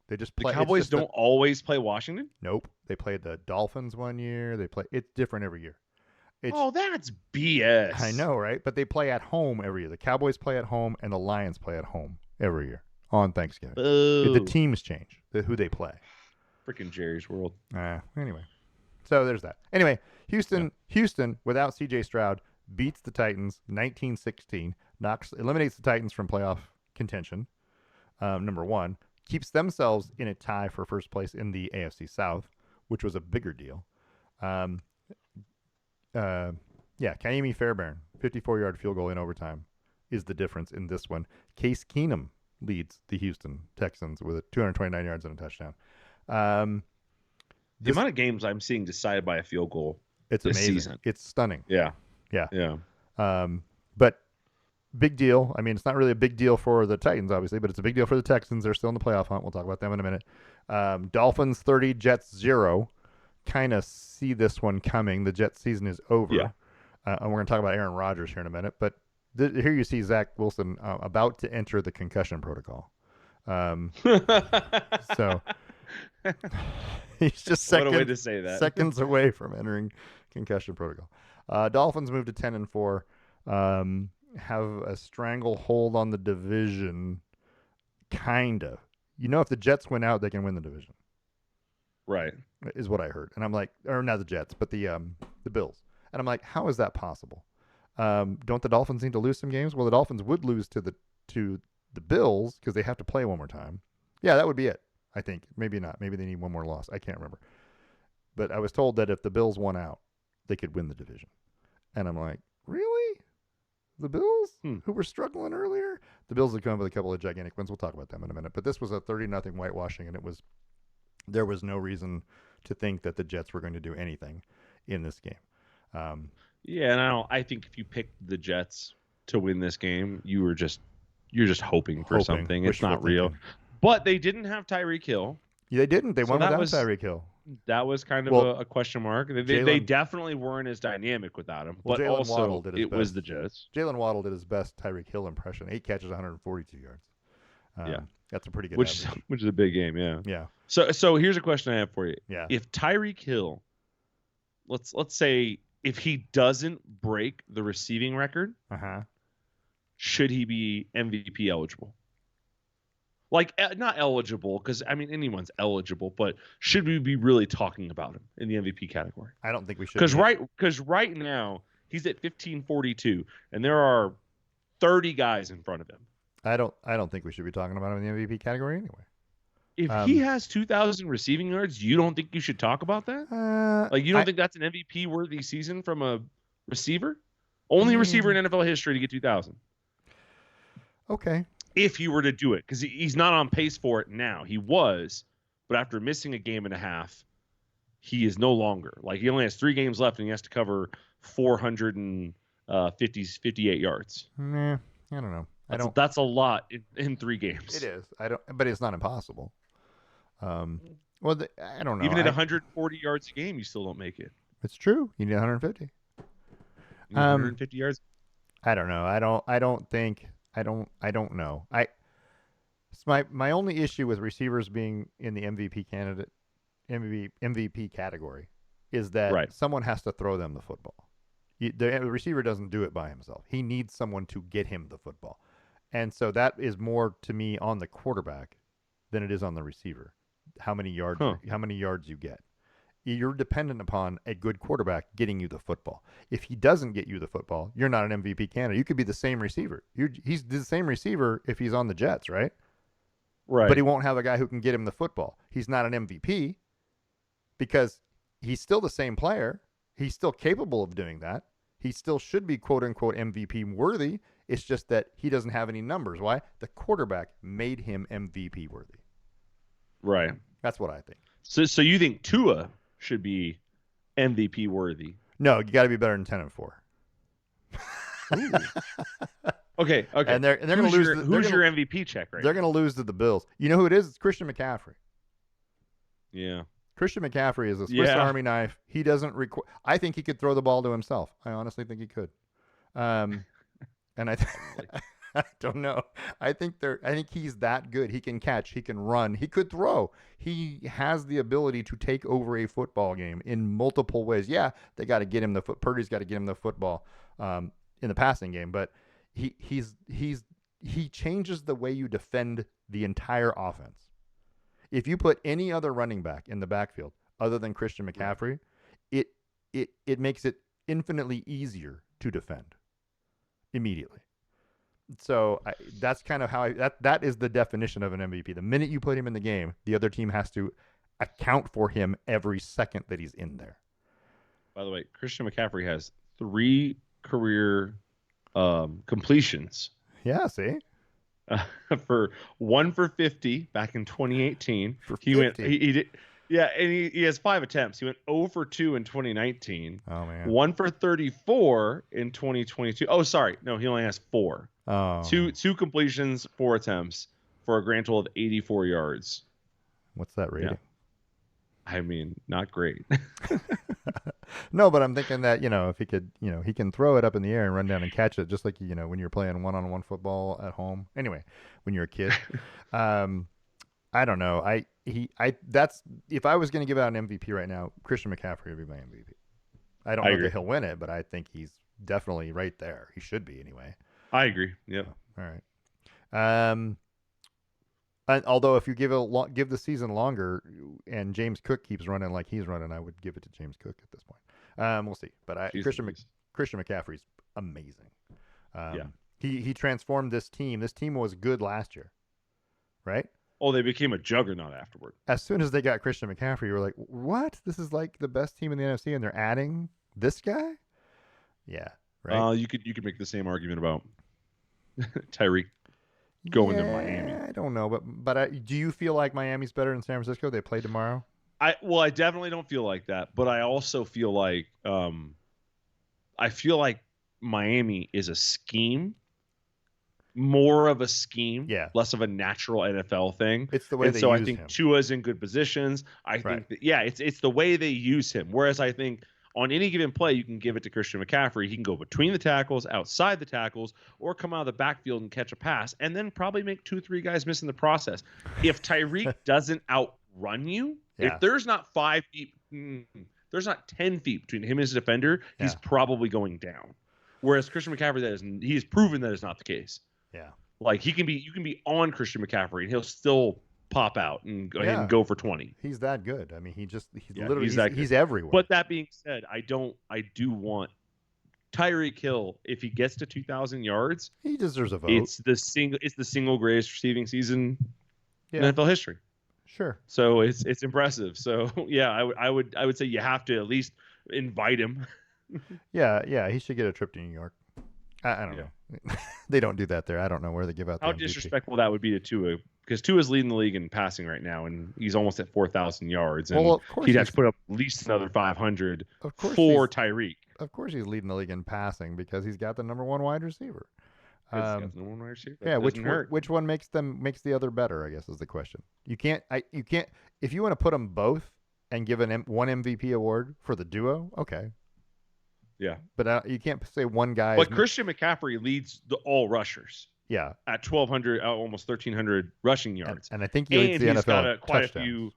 They just play. The Cowboys don't always play Washington? Nope. They played the Dolphins one year. It's different every year. That's BS. I know, right? But they play at home every year. The Cowboys play at home and the Lions play at home every year on Thanksgiving. The teams change who they play. Freaking Jerry's World. Anyway. So there's that. Anyway, Houston without CJ Stroud beats the Titans 19-16, eliminates the Titans from playoff contention. Number one. Keeps themselves in a tie for first place in the AFC South, which was a bigger deal. Um, uh, yeah, Kaimi Fairbairn, 54-yard field goal in overtime is the difference in this one. Case Keenum leads the Houston Texans with 229 yards and a touchdown. Um, The this amount of games I'm seeing decided by a field goal It's this amazing. season. It's stunning. Yeah. Yeah. Yeah. But big deal. I mean, it's not really a big deal for the Titans, obviously, but it's a big deal for the Texans. They're still in the playoff hunt. We'll talk about them in a minute. Dolphins 30, Jets 0. Kind of see this one coming. The Jets season is over. Yeah. And we're going to talk about Aaron Rodgers here in a minute. But here you see Zach Wilson about to enter the concussion protocol. So he's just What a way to say that. seconds away from entering concussion protocol. Dolphins move to 10-4. Have a stranglehold on the division, kind of. If the Jets win out, they can win the division. Right. Is what I heard, and I'm like, or not the Jets, but the Bills, and I'm like, how is that possible? Don't the Dolphins need to lose some games? Well, the Dolphins would lose to the Bills because they have to play one more time. Yeah, that would be it. I think maybe not. Maybe they need one more loss. I can't remember. But I was told that if the Bills won out, they could win the division, and I'm like, really? The Bills, who were struggling earlier, the Bills had come up with a couple of gigantic wins. We'll talk about them in a minute. But this was a 30-0 whitewashing, and there was no reason to think that the Jets were going to do anything in this game. Yeah, and I think if you picked the Jets to win this game, you're just hoping for something. It's not real. But they didn't have Tyreek Hill. Yeah, they didn't. They won without Tyreek Hill. That was kind of a question mark. They definitely weren't as dynamic without him. But Jalen also, Waddle did his it best. Was the Jets. Jalen Waddle did his best Tyreek Hill impression. 8 catches, 142 yards. Yeah. That's a pretty good Which is a big game, yeah. Yeah. So here's a question I have for you. Yeah. If Tyreek Hill, let's say if he doesn't break the receiving record, should he be MVP eligible? Like, not eligible, because, I mean, anyone's eligible, but should we be really talking about him in the MVP category? I don't think we should. Because right now, he's at 1542, and there are 30 guys in front of him. I don't think we should be talking about him in the MVP category anyway. If he has 2,000 receiving yards, you don't think you should talk about that? You don't think that's an MVP-worthy season from a receiver? Only receiver in NFL history to get 2,000. Okay. If he were to do it, because he's not on pace for it now. He was, but after missing a game and a half, he is no longer. Like, he only has 3 games left, and he has to cover 458 yards. Nah, I don't know. That's a lot in 3 games. It is. But it's not impossible. I don't know. Even at 140 yards a game, you still don't make it. It's true. You need 150. 150 yards. I don't know. I don't know. My only issue with receivers being in the MVP category is that someone has to throw them the football. The receiver doesn't do it by himself. He needs someone to get him the football. And so that is more to me on the quarterback than it is on the receiver. How many yards you get. You're dependent upon a good quarterback getting you the football. If he doesn't get you the football, you're not an MVP candidate. You could be the same receiver. He's the same receiver if he's on the Jets, right? Right. But he won't have a guy who can get him the football. He's not an MVP because he's still the same player. He's still capable of doing that. He still should be quote-unquote MVP worthy. It's just that he doesn't have any numbers. Why? The quarterback made him MVP worthy. Right. That's what I think. So you think Tua should be MVP worthy? No, you got to be better than 10-4. Okay. And they're going to lose. Who's your MVP check right? They're going to lose to the Bills. You know who it is? It's Christian McCaffrey. Yeah. Christian McCaffrey is a Swiss Army knife. He doesn't require. I think he could throw the ball to himself. I honestly think he could. And I don't know. I think he's that good. He can catch. He can run. He could throw. He has the ability to take over a football game in multiple ways. Yeah, they got to get him Purdy's got to get him the football in the passing game, but he changes the way you defend the entire offense. If you put any other running back in the backfield other than Christian McCaffrey, it makes it infinitely easier to defend immediately. So that's kind of how that is the definition of an MVP. The minute you put him in the game, the other team has to account for him every second that he's in there. By the way, Christian McCaffrey has 3 career completions Yeah, see? uh, for 1 for 50 back in 2018. For He went 50. he did yeah, and he has 5 attempts. He went 0 for 2 in 2019. Oh, man. 1 for 34 in 2022. Oh, sorry. No, he only has 4. Oh. Two completions, 4 attempts for a grand total of 84 yards. What's that Yeah. rating? I mean, not great. No, but I'm thinking that, if he could, he can throw it up in the air and run down and catch it just like, when you're playing one-on-one football at home. Anyway, when you're a kid. Um, I don't know. That's if I was going to give out an MVP right now, Christian McCaffrey would be my MVP. I don't I know agree. that he'll win it, but I think he's definitely right there. He should be anyway. I agree. Yep. All right. And although if you give the season longer and James Cook keeps running like he's running, I would give it to James Cook at this point. We'll see. But Christian McCaffrey's amazing. Yeah. He transformed this team. This team was good last year, right? Oh, they became a juggernaut afterward. As soon as they got Christian McCaffrey, you were like, "What? This is like the best team in the NFC, and they're adding this guy." Yeah, right. You could make the same argument about Tyreek going to Miami. I don't know, but do you feel like Miami's better than San Francisco? They play tomorrow. I definitely don't feel like that, but I also feel like Miami is a scheme, more of a scheme, less of a natural NFL thing. It's the way they use him. I think Tua's in good positions. I think that, it's the way they use him. Whereas I think on any given play, you can give it to Christian McCaffrey. He can go between the tackles, outside the tackles, or come out of the backfield and catch a pass, and then probably make 2-3 guys miss in the process. If Tyreek doesn't outrun you, if there's not 5 feet, there's not 10 feet between him and his defender, he's probably going down. Whereas Christian McCaffrey, he's proven that is not the case. Yeah. Like you can be on Christian McCaffrey and he'll still pop out and go ahead and go for 20. He's that good. I mean, he's literally he's everywhere. But that being said, I do want Tyreek Hill, if he gets to 2,000 yards, he deserves a vote. It's the single greatest receiving season in NFL history. Sure. So it's impressive. So yeah, I would say you have to at least invite him. Yeah, he should get a trip to New York. I don't know. They don't do that there. I don't know where they give out the How MVP. disrespectful that would be to Tua, because Tua's leading the league in passing right now, and he's almost at 4,000 yards. And of course he'd have to put up at least another 500 for Tyreek. Of course he's leading the league in passing because he's got the number one wide receiver. Yeah, which one makes the other better, I guess, is the question. You can't if you want to put them both and give one MVP award for the duo, okay. Yeah, but you can't say one guy. But Christian McCaffrey leads all rushers. Yeah, at 1,200, almost 1,300 rushing yards, and I think he leads the NFL in quite touchdowns. a few.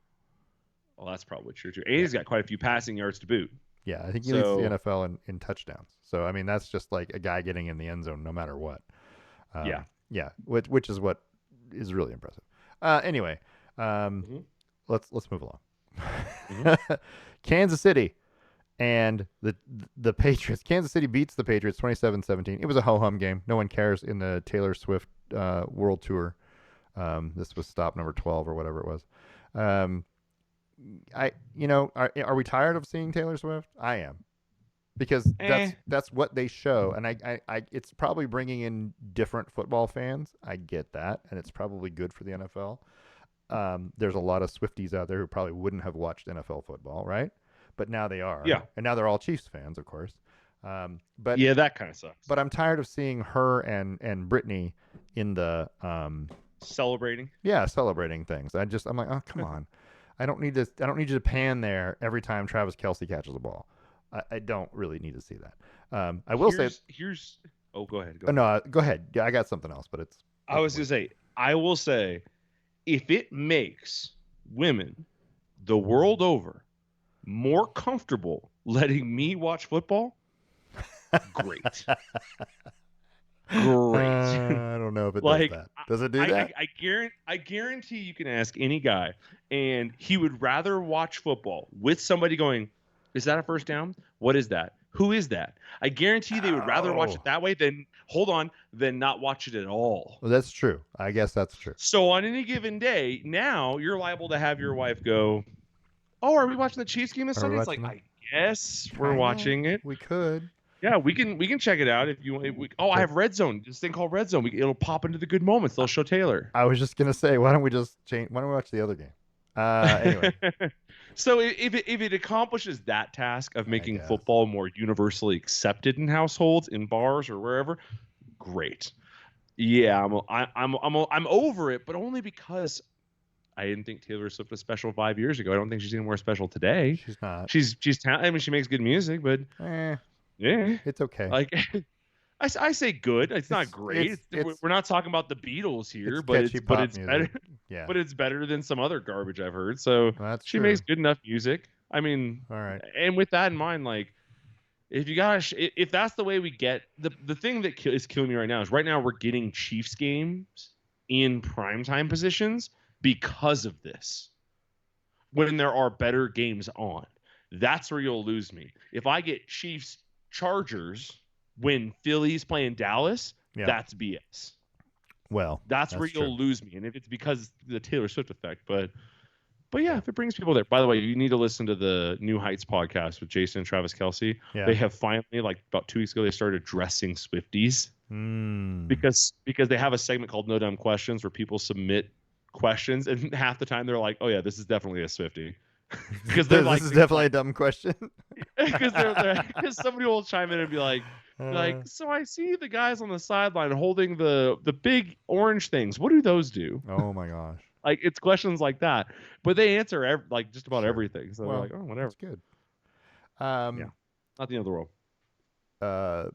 Well, that's probably true too. And he's got quite a few passing yards to boot. Yeah, I think he leads the NFL in touchdowns. So I mean, that's just like a guy getting in the end zone no matter what. Yeah, which is what is really impressive. Anyway, let's move along. Kansas City and the Patriots. Kansas City beats the Patriots 27-17. It was a ho-hum game. No one cares in the Taylor Swift World Tour. This was stop number 12 or whatever it was. Are we tired of seeing Taylor Swift? I am. Because that's what they show, and I it's probably bringing in different football fans. I get that, and it's probably good for the NFL. There's a lot of Swifties out there who probably wouldn't have watched NFL football, right? But now they are. Yeah. And now they're all Chiefs fans, of course. But yeah, that kind of sucks. But I'm tired of seeing her and Brittany in the celebrating. Yeah, celebrating things. I'm like, oh, come on. I don't need you to pan there every time Travis Kelce catches the ball. I don't really need to see that. I will say. Oh, go ahead. No, go ahead. Yeah, I got something else, but it's. I was gonna say. I will say, if it makes women the world over more comfortable letting me watch football, great. Great. I don't know if it does that. Does it do that? I guarantee you can ask any guy, and he would rather watch football with somebody going, "Is that a first down? What is that? Who is that?" I guarantee they would rather watch it that way than not watch it at all. Well, that's true. I guess that's true. So on any given day, now you're liable to have your wife go, "Oh, are we watching the Chiefs game this Sunday?" It's like, I Yes, we're Kinda. watching it. We could. Yeah, we can check it out if you want. I But have Red Zone. This thing called Red Zone. It'll pop into the good moments. They'll show Taylor. I was just gonna say, why don't we just change? Why don't we watch the other game? Anyway, So if it accomplishes that task of I making guess. football more universally accepted in households, in bars, or wherever, great. Yeah, I'm over it, but only because I didn't think Taylor Swift was special 5 years ago. I don't think she's any more special today. She's not. I mean, she makes good music, but Eh, yeah, it's okay. like I say good. It's not It's great. it's it's We're not talking about the Beatles it's here, but catchy it's pop better. music. Yeah, But it's better than some other garbage I've heard. So well, that's she makes true. good enough music. I mean, All right. and with that in mind, like if you gotta, if that's the way we get the thing that is killing me right now is right now we're getting Chiefs games in primetime positions because of this. When there are better games on, that's where you'll lose me. If I get Chiefs Chargers when Philly's playing Dallas, Yeah. that's BS. Well, That's where true. you'll lose me. And if it's because the Taylor Swift effect, but yeah, if it brings people there. By the way, you need to listen to the New Heights podcast with Jason and Travis Kelsey. Yeah. They have finally, like about 2 weeks ago, they started addressing Swifties because they have a segment called No Dumb Questions where people submit questions, and half the time they're like, "Oh yeah, this is definitely a Swiftie," because they're like, this is definitely a dumb question. because somebody will chime in and be like, so I see the guys on the sideline holding the big orange things. What do those do? Oh my gosh. Like it's questions like that, but they answer like just about Sure. everything. So Well, they're like, oh, whatever. That's good. Yeah, not the end of the world. The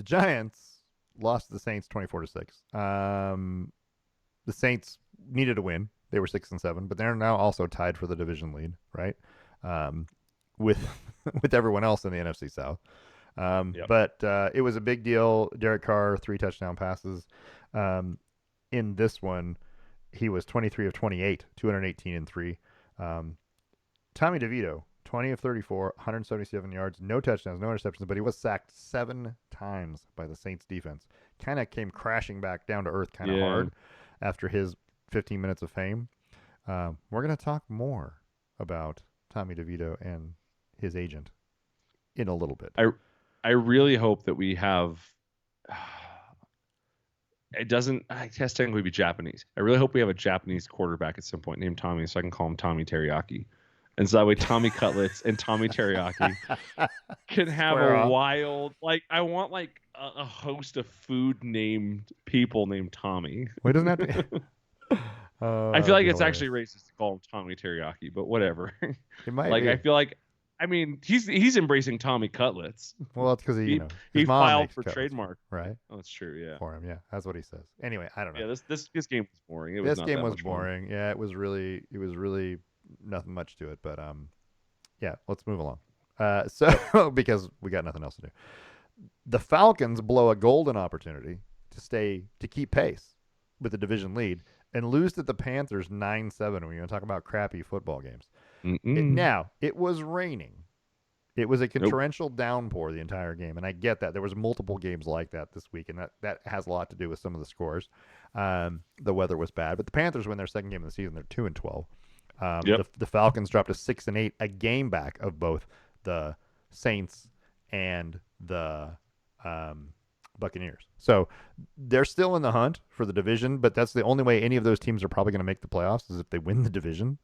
Giants lost to the Saints 24-6. The Saints needed a win. They were 6-7, but they're now also tied for the division lead, right? With with everyone else in the NFC South. Yep. But it was a big deal. Derek Carr, 3 touchdown passes. In this one, he was 23 of 28, 218 and 3. Tommy DeVito, 20 of 34, 177 yards, no touchdowns, no interceptions, but he was sacked 7 times by the Saints defense. Kind of came crashing back down to earth kind of hard after his 15 minutes of fame. We're going to talk more about Tommy DeVito and his agent in a little bit. I really hope that we have. It doesn't. I guess technically be Japanese. I really hope we have a Japanese quarterback at some point named Tommy, so I can call him Tommy Teriyaki, and so that way Tommy Cutlets and Tommy Teriyaki can have Square a off. wild. Like I want like a host of food named people named Tommy. Why doesn't that be? I feel like it's actually racist to call him Tommy Teriyaki, but whatever. It might like be. I feel like. I mean, he's embracing Tommy Cutlets. Well, that's because he his mom filed makes for cutlets, trademark. right? Oh, that's true. Yeah. For him, yeah, that's what he says. Anyway, I don't know. Yeah. This game was boring. It was This not game that was much fun. boring. Yeah, it was really nothing much to it. But yeah, let's move along. So because we got nothing else to do, the Falcons blow a golden opportunity to keep pace with the division lead and lose to the Panthers 9-7. When you're going to talk about crappy football games. Now, it was raining. It was a torrential downpour the entire game, and I get that. There was multiple games like that this week, and that has a lot to do with some of the scores. The weather was bad, but the Panthers win their second game of the season. They're 2-12. The Falcons dropped to 6-8, a game back of both the Saints and the Buccaneers. So they're still in the hunt for the division, but that's the only way any of those teams are probably going to make the playoffs is if they win the division.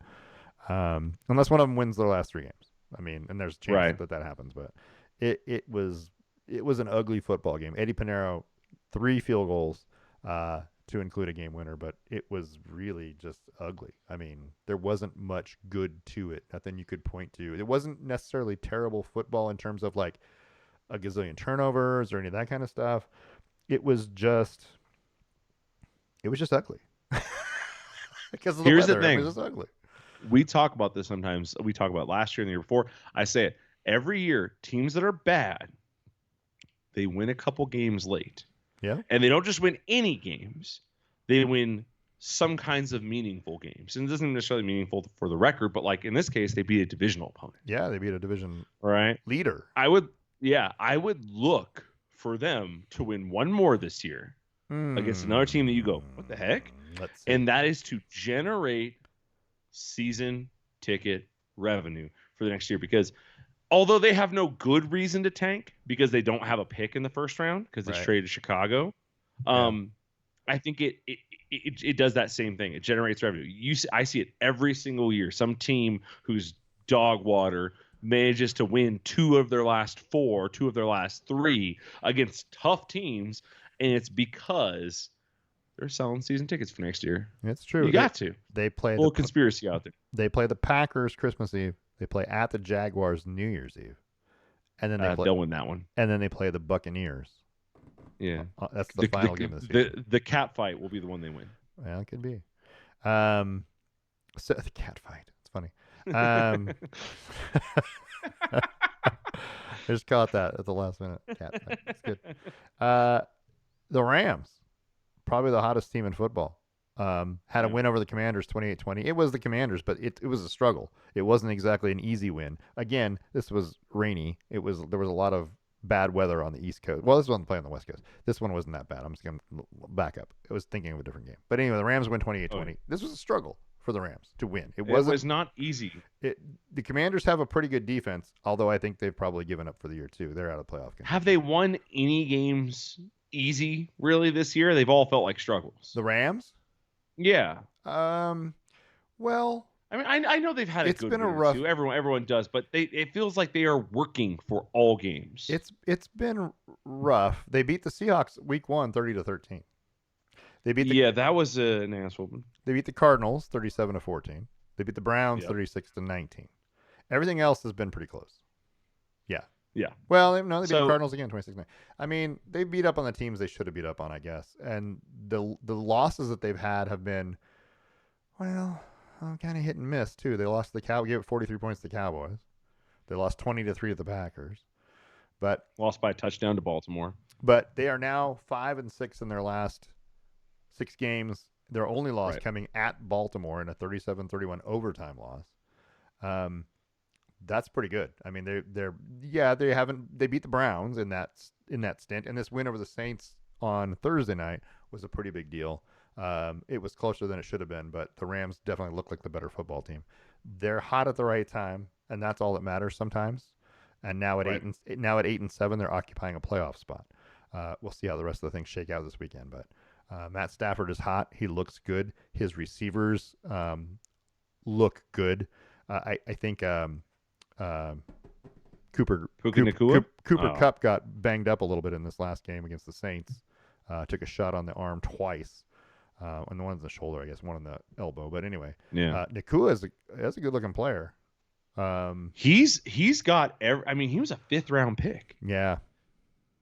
Unless one of them wins their last 3 games. I mean, and there's a chance that happens, but it was an ugly football game. Eddie Pinheiro, 3 field goals to include a game winner, but it was really just ugly. I mean, there wasn't much good to it. Nothing you could point to. It wasn't necessarily terrible football in terms of like a gazillion turnovers or any of that kind of stuff. It was just ugly. Because of the Here's weather. the thing. It was just ugly. We talk about this sometimes. We talk about last year and the year before. I say it every year. Teams that are bad, they win a couple games late. Yeah. And they don't just win any games. They win some kinds of meaningful games. And it doesn't necessarily meaningful for the record, but like in this case, they beat a divisional opponent. Yeah, they beat a division leader. I would look for them to win one more this year against another team that you go, what the heck? Let's see. And that is to generate season ticket revenue for the next year, because although they have no good reason to tank because they don't have a pick in the first round because it's Right. traded to Chicago. Yeah. Um, I think it does that same thing. It generates revenue. I see it every single year. Some team who's dog water manages to win two of their last four, two of their last three against tough teams, and it's because they're selling season tickets for next year. It's true. You got to. They play A little conspiracy out there. they play the Packers Christmas Eve. They play at the Jaguars New Year's Eve, and then They'll win that one. they play the Buccaneers. Yeah, That's the final game of the season. The cat fight will be the one they win. Well, it could be. So the cat fight. It's funny. I just caught that at the last minute. Cat fight. It's good. The Rams, probably the hottest team in football. Had a win over the Commanders 28-20. It was the Commanders, but it was a struggle. It wasn't exactly an easy win. Again, this was rainy. There was a lot of bad weather on the East Coast. Well, this wasn't playing on the West Coast. This one wasn't that bad. I'm just going to back up. I was thinking of a different game. But anyway, the Rams win 28-20. This was a struggle for the Rams to win. It was not easy. The Commanders have a pretty good defense, although I think they've probably given up for the year too. They're out of playoff contention. Have they won any games easy really this year? They've all felt like struggles. The Rams? Yeah. Well, I mean, I know they've had a good been a year rough. too. Everyone does, but it feels like they are working for all games. It's been rough. They beat the Seahawks week 1, 30-13. They beat that was an ass whooping. They beat the Cardinals 37-14. They beat the Browns 36-19. Everything else has been pretty close. Yeah. Yeah. Well, they beat the Cardinals again 26-9. I mean, they beat up on the teams they should have beat up on, I guess. And the losses that they've had have been, well, kind of hit and miss too. They lost to the Cowboys, gave 43 points to the Cowboys. They lost 20-3 to the Packers. But lost by a touchdown to Baltimore. But they are now 5-6 in their last 6 games. Their only loss coming at Baltimore in a 37-31 overtime loss. That's pretty good. I mean, they beat the Browns in that stint, and this win over the Saints on Thursday night was a pretty big deal. It was closer than it should have been, but the Rams definitely look like the better football team. They're hot at the right time, and that's all that matters sometimes. And now at 8-7, they're occupying a playoff spot. We'll see how the rest of the things shake out this weekend, but Matt Stafford is hot. He looks good. His receivers look good. I think Cooper Kupp got banged up a little bit in this last game against the Saints. Took a shot on the arm twice. And one on the shoulder, I guess, one on the elbow. But anyway, Nakua is a good looking player. He's got I mean, he was a 5th round pick. Yeah.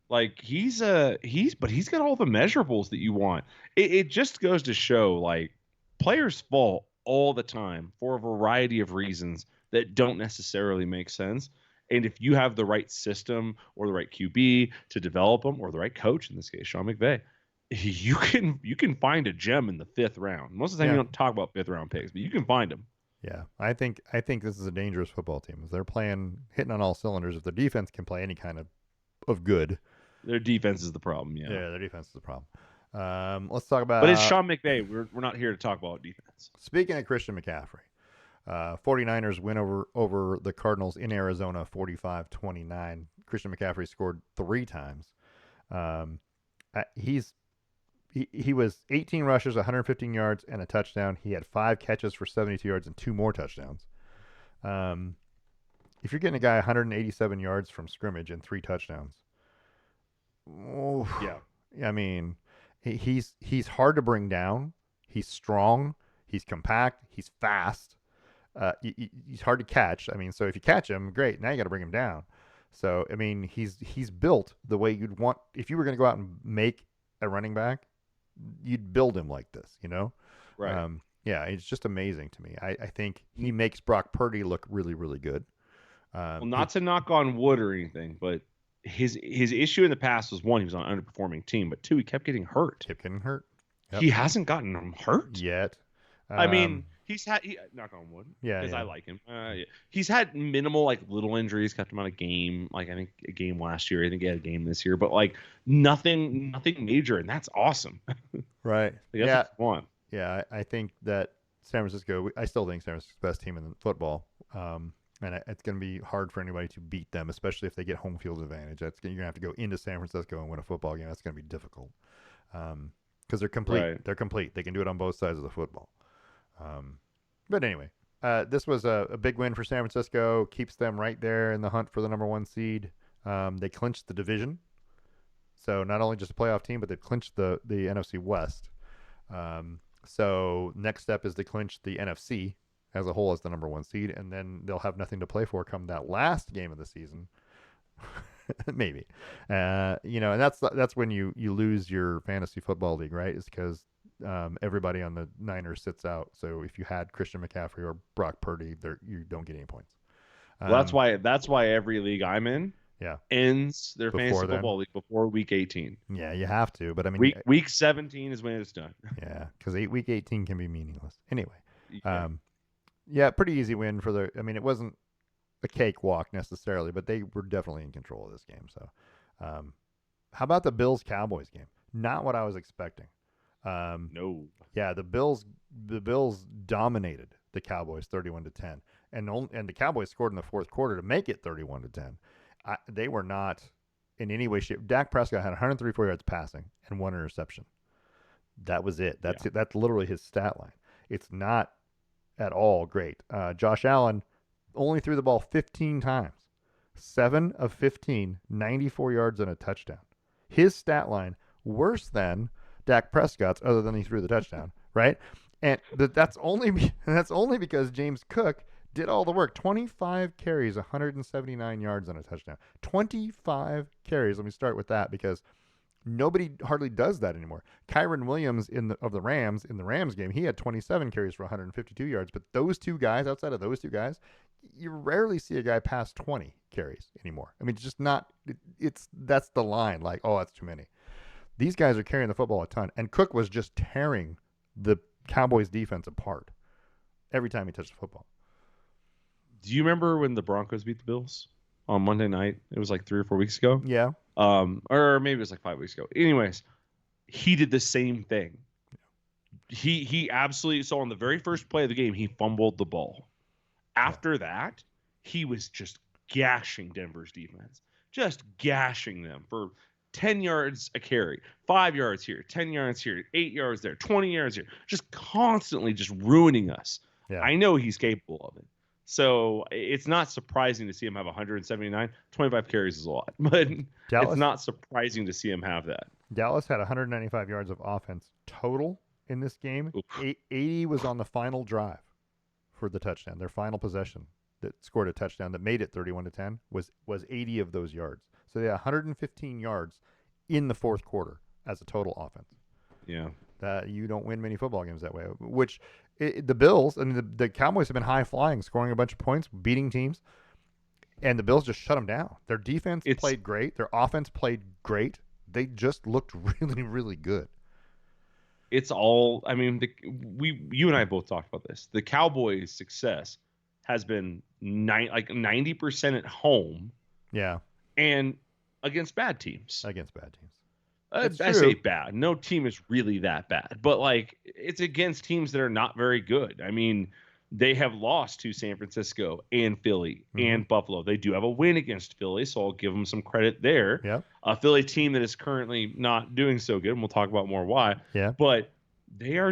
Like he's got all the measurables that you want. It just goes to show, like, players fall all the time for a variety of reasons that don't necessarily make sense. And if you have the right system or the right QB to develop them, or the right coach, in this case, Sean McVay, you can find a gem in the 5th round. Most of the time, you don't talk about 5th round picks, but you can find them. Yeah, I think this is a dangerous football team. If they're hitting on all cylinders, if their defense can play any kind of good. Their defense is the problem, yeah. Yeah, their defense is the problem. Let's talk about... But it's Sean McVay. We're not here to talk about defense. Speaking of Christian McCaffrey, 49ers win over the Cardinals in Arizona 45-29. Christian McCaffrey scored 3 times. He was 18 rushes, 115 yards, and a touchdown. He had 5 catches for 72 yards and 2 more touchdowns. If you're getting a guy 187 yards from scrimmage and 3 touchdowns, I mean, he's hard to bring down. He's strong. He's compact. He's fast. He's hard to catch. I mean, so if you catch him, great. Now you got to bring him down. So I mean, he's built the way you'd want. If you were going to go out and make a running back, you'd build him like this, you know? Right. Yeah, it's just amazing to me. I think he makes Brock Purdy look really, really good. Well, not to knock on wood or anything, but his issue in the past was, 1, he was on an underperforming team, but 2, he kept getting hurt. Yep. He hasn't gotten him hurt yet. I mean, knock on wood. Yeah, because I like him. He's had minimal, like, little injuries, kept him on a game. Like, I think a game last year. I think he had a game this year, but like nothing major, and that's awesome. Right. Like, that's what you want. Yeah, I think that San Francisco. I still think San Francisco's the best team in football. and it's going to be hard for anybody to beat them, especially if they get home field advantage. You're going to have to go into San Francisco and win a football game. That's going to be difficult because they're complete. Right. They're complete. They can do it on both sides of the football. But anyway, this was a big win for San Francisco. Keeps them right there in the hunt for the number one seed. They clinched the division. So not only just a playoff team, but they've clinched the NFC West. So next step is to clinch the NFC as a whole as the number one seed, and then they'll have nothing to play for come that last game of the season. Maybe, and that's when you lose your fantasy football league, right? It's because everybody on the Niners sits out. So if you had Christian McCaffrey or Brock Purdy, you don't get any points. Well, that's why every league I'm in Yeah, ends their before fantasy then. football league before week 18. Yeah, you have to. But I mean, week 17 is when it's done. Yeah, because week 18 can be meaningless. Anyway, Yeah. yeah, pretty easy win for the. I mean, it wasn't a cakewalk necessarily, but they were definitely in control of this game. So, how about the Bills Cowboys game? Not what I was expecting. No. Yeah, the Bills dominated the Cowboys 31-10, and the Cowboys scored in the fourth quarter to make it 31-10. They were not in any way shape. Dak Prescott had 134 yards passing and one interception. That was it. That's it. That's literally his stat line. It's not at all great. Josh Allen only threw the ball 15 times. 7 of 15, 94 yards and a touchdown. His stat line worse than Dak Prescott's, other than he threw the touchdown, right? And that's only because James Cook did all the work. 25 carries, 179 yards and a touchdown. 25 carries. Let me start with that because nobody hardly does that anymore. Kyron Williams of the Rams in the Rams game, he had 27 carries for 152 yards. But those two guys, outside of those two guys, you rarely see a guy pass 20 carries anymore. I mean, it's just not. That's the line. Like, oh, that's too many. These guys are carrying the football a ton, and Cook was just tearing the Cowboys defense apart every time he touched the football. Do you remember when the Broncos beat the Bills on Monday night? It was like 3 or 4 weeks ago. Yeah. Or maybe it was like 5 weeks ago. Anyways, he did the same thing. He absolutely, so on the very first play of the game, he fumbled the ball. After that, he was just gashing Denver's defense, just gashing them for 10 yards a carry, 5 yards here, 10 yards here, 8 yards there, 20 yards here, just constantly just ruining us. Yeah. I know he's capable of it. So it's not surprising to see him have 179. 25 carries is a lot, but it's not surprising to see him have that. Dallas had 195 yards of offense total in this game. 80 was on the final drive for the touchdown. Their final possession that scored a touchdown that made it 31-10 was 80 of those yards. So they had 115 yards in the fourth quarter as a total offense. Yeah. That you don't win many football games that way. Which the Bills and the Cowboys have been high flying, scoring a bunch of points, beating teams, and the Bills just shut them down. Their defense played great. Their offense played great. They just looked really, really good. It's all. I mean, you and I both talked about this. The Cowboys' success has been 90% at home. Yeah. And against bad teams. Against bad teams. I say bad. No team is really that bad, but like it's against teams that are not very good. I mean, they have lost to San Francisco and Philly and Buffalo. They do have a win against Philly, so I'll give them some credit there. Yeah. A Philly team that is currently not doing so good, and we'll talk about more why. Yeah. But they are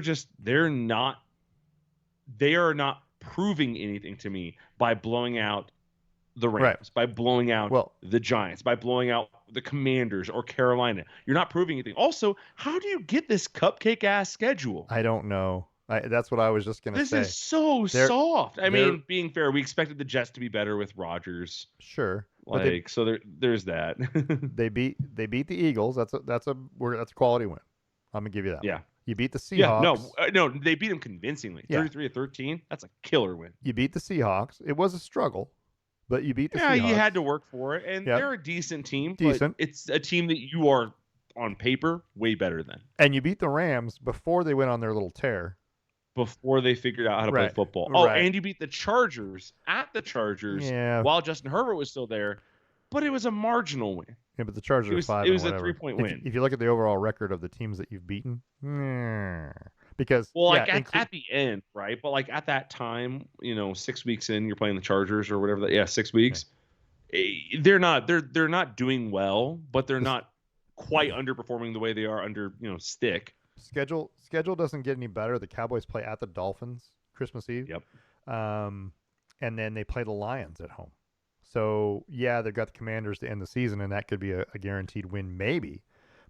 not proving anything to me by blowing out the Rams, by blowing out the Giants, by blowing out the Commanders or Carolina. You're not proving anything. Also, how do you get this cupcake ass schedule? I don't know. That's what I was just going to say. This is so soft. I mean, being fair, we expected the Jets to be better with Rodgers. Sure. There's that. they beat the Eagles. That's a quality win. I'm going to give you that. Yeah. One. You beat the Seahawks. Yeah, no, they beat them convincingly. 33-13. That's a killer win. You beat the Seahawks. It was a struggle, but you beat the Seahawks. Yeah, you had to work for it, and they're a decent team. Decent. But it's a team that you are, on paper, way better than. And you beat the Rams before they went on their little tear. Before they figured out how to play football. Oh, and you beat the Chargers at the Chargers while Justin Herbert was still there, but it was a marginal win. Yeah, but the Chargers it was, are 5. It was a 3-point win. If you look at the overall record of the teams that you've beaten, because Well, yeah, like at the end, right? But like at that time, 6 weeks in, you're playing the Chargers or whatever. Yeah, six yeah, weeks. They're not doing well, but they're this not quite underperforming the way they are under Stick. schedule doesn't get any better. The Cowboys play at the Dolphins Christmas Eve, Yep. um, and then they play the Lions at home. So yeah, they've got the Commanders to end the season, and that could be a guaranteed win, maybe.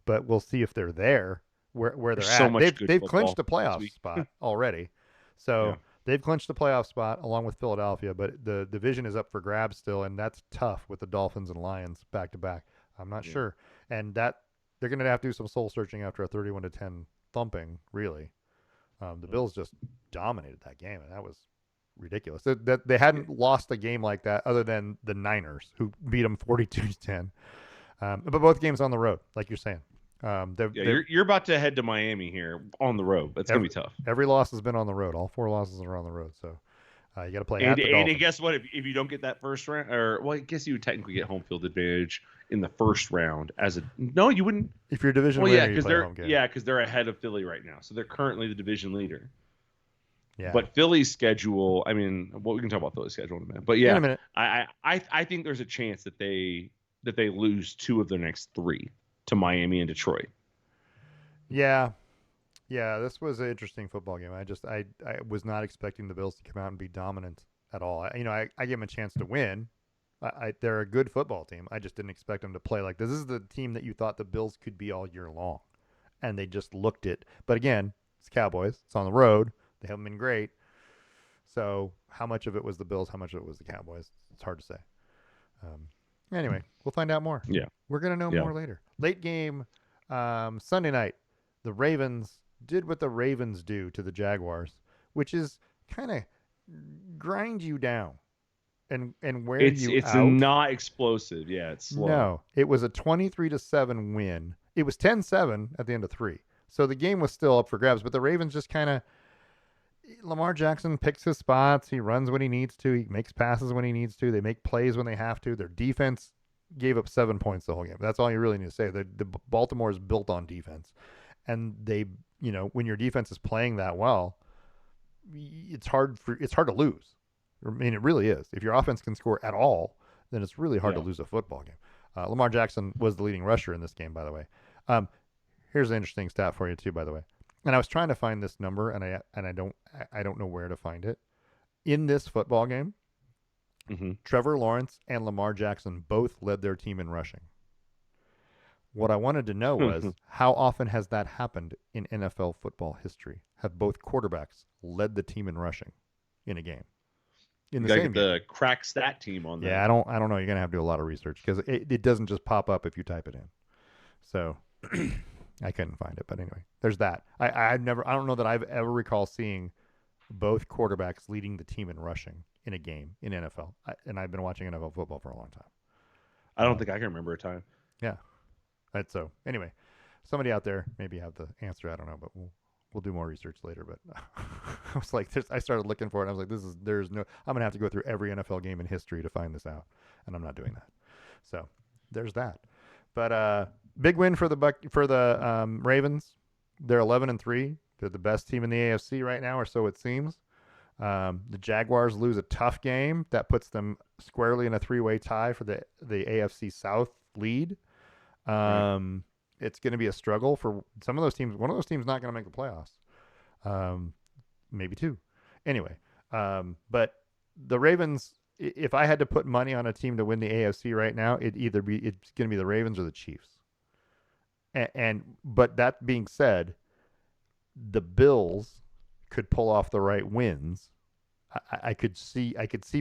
But we'll see if they're there where There's they're so at. much good They've clinched football a this playoff week. spot already, Yeah. so they've clinched a playoff spot along with Philadelphia. But the division is up for grabs still, and that's tough with the Dolphins and Lions back to back. I'm not Yeah. sure, and that they're going to have to do some soul searching after a 31-10 thumping. Really, the Bills just dominated that game, and that was ridiculous. That they hadn't lost a game like that other than the Niners, who beat them 42-10. But both games on the road, like you're saying. Yeah, They've you're about to head to Miami here on the road. That's gonna every be tough. every loss has been on the road. All four losses are on the road. So you got to play And at the and Dolphins. guess what? If you don't get that first round, or well, I guess you would technically get home field advantage in the first round as a no, you wouldn't. If you're a division Well, yeah, winner, you because play a they're home game. yeah, because they're ahead of Philly right now, so they're currently the division leader. Yeah. But Philly's schedule, I mean, well, we can talk about Philly's schedule in a minute. But In a yeah, minute. I think there's a chance that they lose two of their next three to Miami and Detroit. Yeah. Yeah, this was an interesting football game. I was not expecting the Bills to come out and be dominant at all. I give them a chance to win. They're a good football team. I just didn't expect them to play like this. This is the team that you thought the Bills could be all year long, and they just looked it. But again, it's Cowboys. It's on the road. They haven't been great. So how much of it was the Bills? How much of it was the Cowboys? It's hard to say. Anyway, we'll find out more. Yeah, We're gonna know yeah. more later. Late game, Sunday night. The Ravens did what the Ravens do to the Jaguars, which is kind of grind you down and wear you It's out. not explosive. Yeah, it's slow. No, it was a 23-7 win. It was 10-7 at the end of 3. So the game was still up for grabs, but the Ravens just kind of Lamar Jackson picks his spots. He runs when he needs to. He makes passes when he needs to. They make plays when they have to. Their defense gave up 7 points the whole game. That's all you really need to say. The Baltimore is built on defense, and when your defense is playing that well, it's hard to lose. I mean, it really is. If your offense can score at all, then it's really hard to Yeah. lose a football game. Lamar Jackson was the leading rusher in this game, by the way. Um, Here's an interesting stat for you too, by the way. And I was trying to find this number, and I don't know where to find it. In this football game, Hmm. Trevor Lawrence and Lamar Jackson both led their team in rushing. What I wanted to know was how often has that happened in NFL football history? Have both quarterbacks led the team in rushing in a game in You the gotta same get game? the crack stat team on Yeah, that. I don't know. You're gonna have to do a lot of research because it doesn't just pop up if you type it in. So I couldn't find it, but anyway, there's that. I don't know that I've ever recall seeing both quarterbacks leading the team in rushing in a game in NFL. And I've been watching NFL football for a long time. I don't think I can remember a time. Yeah. So anyway, somebody out there maybe have the answer. I don't know, but we'll do more research later. But I was like, I started looking for it. And I was like, there's no. I'm gonna have to go through every NFL game in history to find this out, and I'm not doing that. So there's that. But big win for the Ravens. They're 11-3. They're the best team in the AFC right now, or so it seems. The Jaguars lose a tough game that puts them squarely in a 3-way tie for the AFC South lead. Right. It's going to be a struggle for some of those teams. One of those teams not going to make the playoffs. Maybe two. Anyway, but the Ravens. If I had to put money on a team to win the AFC right now, it's going to be the Ravens or the Chiefs. But that being said, the Bills could pull off the right wins. I could see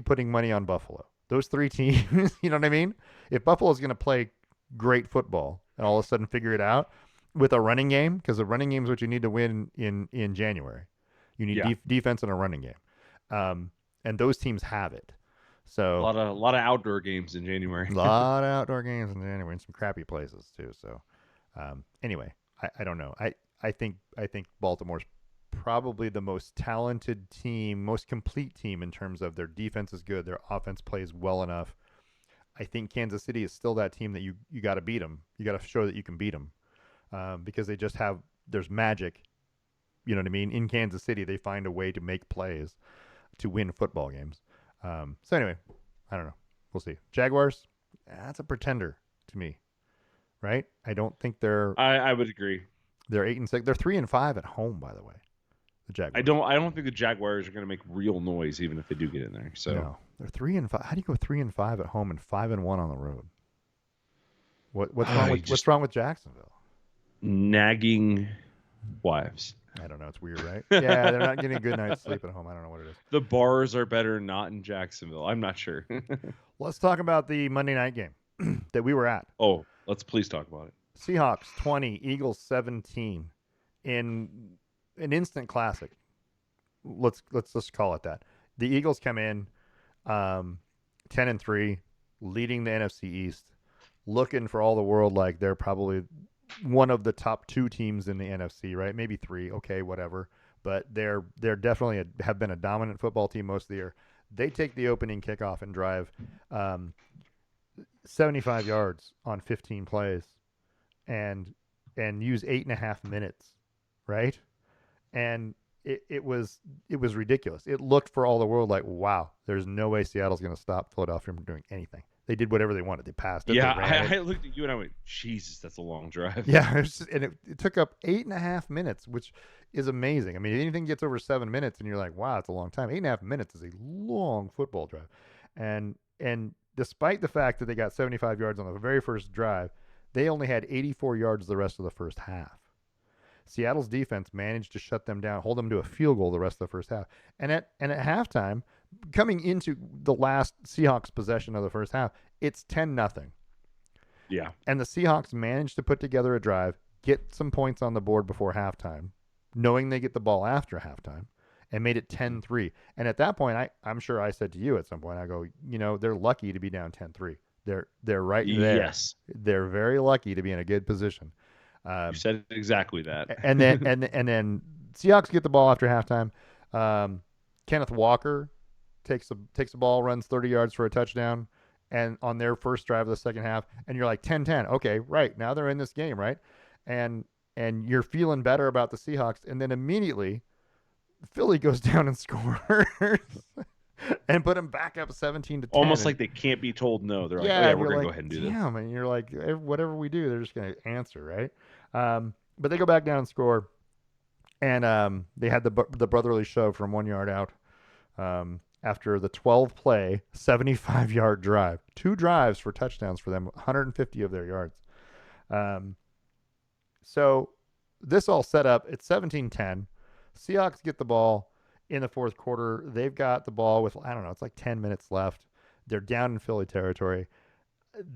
putting money on Buffalo. Those 3 teams, you know what I mean? If Buffalo's going to play great football and all of a sudden figure it out with a running game, because the running game is what you need to win in January. You need Yeah. defense and a running game, and those teams have it. A So lot of outdoor games in January. a lot of outdoor games in January in some crappy places too. So anyway, I don't know. I think Baltimore's probably the most talented team, most complete team in terms of their defense is good, their offense plays well enough. I think Kansas City is still that team that you got to beat them. You got to show that you can beat them because they just have there's magic you know what I mean? In Kansas City, they find a way to make plays to win football games. So anyway, I don't know. We'll see. Jaguars, that's a pretender to me, right? I don't think I would agree. they're 8-6. They're 3-5 at home, by the way. The I Jaguars. don't think the Jaguars are going to make real noise even if they do get in there. So No, they're 3-5. How do you go 3-5 at home and 5-1 on the road? What's wrong with just Jacksonville? nagging wives. I don't know. It's weird, right? Yeah, they're not getting a good night's sleep at home. I don't know what it is. The bars are better not in Jacksonville. I'm not sure. Let's talk about the Monday night game that we were at. Oh, let's please talk about it. Seahawks 20, Eagles 17 in an instant classic. Let's just call it that. The Eagles come in 10-3, leading the NFC East, looking for all the world like they're probably one of the top 2 teams in the NFC, right? Maybe 3, okay, whatever. But they're definitely have been a dominant football team most of the year. They take the opening kickoff and drive 75 yards on 15 plays, and use 8.5 minutes, right? And it was ridiculous. It looked for all the world like, wow, there's no way Seattle's going to stop Philadelphia from doing anything. They did whatever they wanted. They passed it. Yeah, they ran I looked at you and I went, Jesus, that's a long drive. Yeah, it took up 8.5 minutes, which is amazing. I mean, anything gets over 7 minutes, and you're like, wow, it's a long time. 8.5 minutes is a long football drive, and despite the fact that they got 75 yards on the very first drive, they only had 84 yards the rest of the first half. Seattle's defense managed to shut them down, hold them to a field goal the rest of the first half. And at halftime, coming into the last Seahawks possession of the first half, it's 10-0. Yeah. And the Seahawks managed to put together a drive, get some points on the board before halftime, knowing they get the ball after halftime, and made it 10-3. And at that point, I'm sure I said to you at some point, I go, they're lucky to be down 10-3. They're right there. Yes. They're very lucky to be in a good position. You said exactly that. and then Seahawks get the ball after halftime. Kenneth Walker takes the ball, runs 30 yards for a touchdown, and on their first drive of the second half, and you're like 10-10. Okay, right, now they're in this game, right? And you're feeling better about the Seahawks, and then immediately Philly goes down and scores. And put them back up 17-10. Almost like they can't be told no. They're like, yeah, we're going to go ahead and do this. Damn, and you're like, whatever we do, they're just going to answer, right? But they go back down and score, and they had the brotherly shove from 1 yard out after the 12-play, 75-yard drive. 2 drives for touchdowns for them, 150 of their yards. So this all set up. It's 17-10. Seahawks get the ball in the fourth quarter. They've got the ball with, I don't know, it's like 10 minutes left. They're down in Philly territory.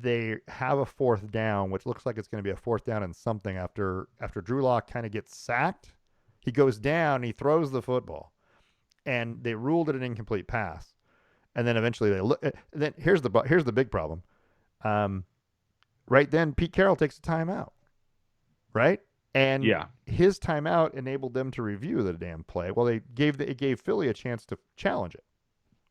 They have a fourth down, which looks like it's going to be a fourth down and something after Drew Lock kind of gets sacked. He goes down, he throws the football, and they ruled it an incomplete pass. And then eventually they look. Then here's the big problem. Right then, Pete Carroll takes a timeout. Right, and his timeout enabled them to review the damn play. Well, it gave Philly a chance to challenge it,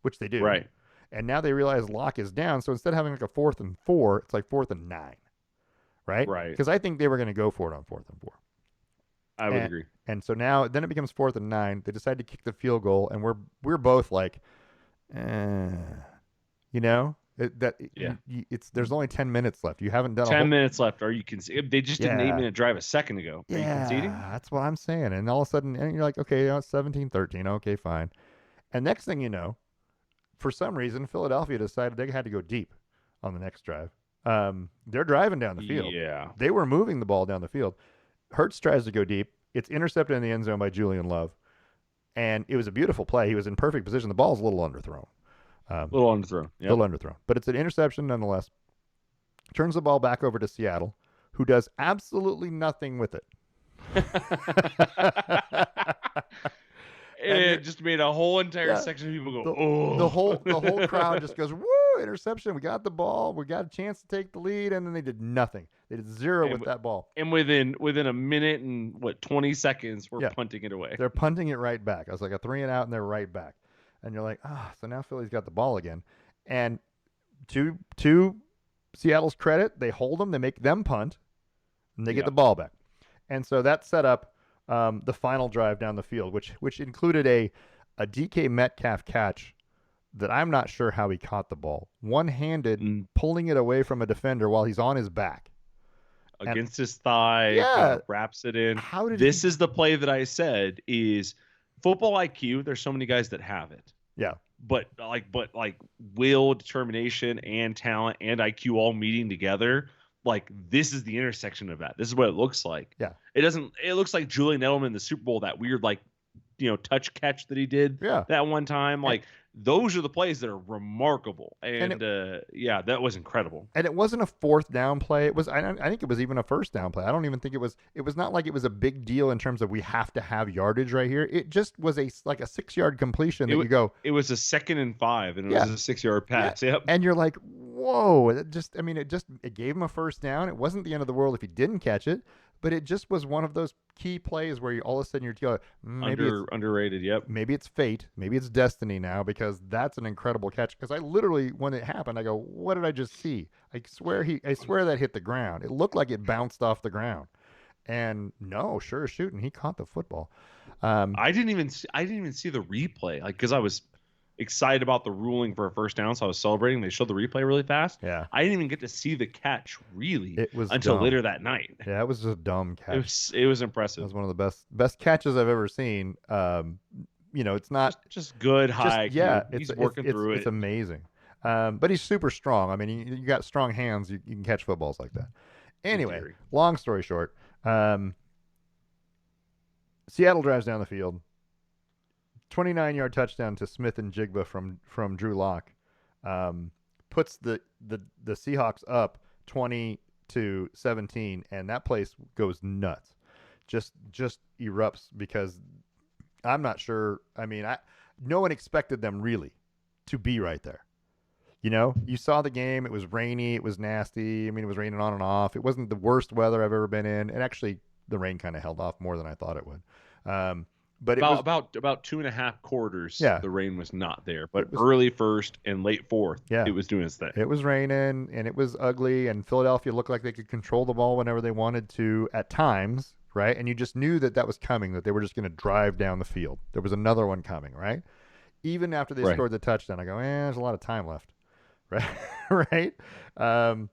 which they do. Right. And now they realize Lock is down, so instead of having like a 4th and 4, it's like 4th and 9. Right? Right. Because I think they were going to go for it on 4th and 4. I would agree. And so now then it becomes 4th and 9. They decide to kick the field goal, and we're both like, there's only 10 minutes left. You haven't done 10 minutes left. Or you can see they just did an 8-minute drive a second ago. Are you conceding? That's what I'm saying. And all of a sudden, and you're like, okay, it's 17-13. Okay, fine. And next thing you know, for some reason, Philadelphia decided they had to go deep on the next drive. They're driving down the field. Yeah. They were moving the ball down the field. Hurts tries to go deep. It's intercepted in the end zone by Julian Love. And it was a beautiful play. He was in perfect position. The ball's a little underthrown. A little underthrown. Yep. A little underthrown. But it's an interception nonetheless. Turns the ball back over to Seattle, who does absolutely nothing with it. It just made a whole entire section of people go, oh. The whole crowd just goes, woo, interception. We got the ball. We got a chance to take the lead. And then they did nothing. They did zero with that ball. And within a minute and 20 seconds, we're punting it away. They're punting it right back. I was like a 3 and out, and they're right back. And you're like, so now Philly's got the ball again. And to Seattle's credit, they hold them. They make them punt, and they get the ball back. And so that set up the final drive down the field, which included a DK Metcalf catch that I'm not sure how he caught the ball, one-handed, Mm, pulling it away from a defender while he's on his back. And against his thigh, kind yeah, of wraps it in. how did he? This is the play that I said is football IQ. There's so many guys that have it, Yeah, but will, determination, and talent and IQ all meeting together. Like this is the intersection of that. This is what it looks like. yeah, It doesn't. It looks like Julian Edelman in the Super Bowl, that weird touch catch that he did yeah. that one time. And Like those are the plays that are remarkable. and And yeah, that was incredible. it wasn't a fourth down play. It was I think it was even a first down play. I don't even think it was not like it was a big deal in terms of we have to have yardage right here. It just was like a 6 yard completion It that was you go, it was a 2nd and 5, and it yeah, was a 6 yard yeah. pass. Yep. And you're like, whoa, it gave him a first down. It wasn't the end of the world if he didn't catch it, but it just was one of those key plays where you all of a sudden you're like, Underrated. Yep. maybe it's fate, maybe it's destiny now because that's an incredible catch. Because I literally, when it happened, I go, what did I just see? I swear that hit the ground. It looked like it bounced off the ground, and no, sure as shooting, he caught the football. Um, I didn't even see the replay, like because I was excited about the ruling for a first down, so I was celebrating. They showed the replay really fast. yeah, I didn't even get to see the catch really it was until dumb. later that night. Yeah, it was just a dumb It catch. was That impressive. was one of the best catches I've ever seen. It's not Just good just high yeah, IQ. He's working through it's it. amazing. But he's super strong. I mean, you got strong hands. You can catch footballs like that. In Anyway, theory. long story short, Seattle drives down the field. 29-yard touchdown to Smith and Jigba from Drew Lock, puts the Seahawks up 20-17, and that place goes nuts. Just erupts because I'm not sure. I mean, no one expected them really to be right there. You saw the game. It was rainy. It was nasty. I mean, it was raining on and off. It wasn't the worst weather I've ever been in. And actually, the rain kind of held off more than I thought it would. But it was, About 2.5 quarters, yeah, the rain was not there, but it was, early first and late fourth, yeah, it was doing its thing. it was raining and it was ugly. And Philadelphia looked like they could control the ball whenever they wanted to at times, right? And you just knew that was coming, that they were just going to drive down the field. There was another one coming, right? Even after they Right. scored the touchdown, I go, there's a lot of time left, right? Right? Mm.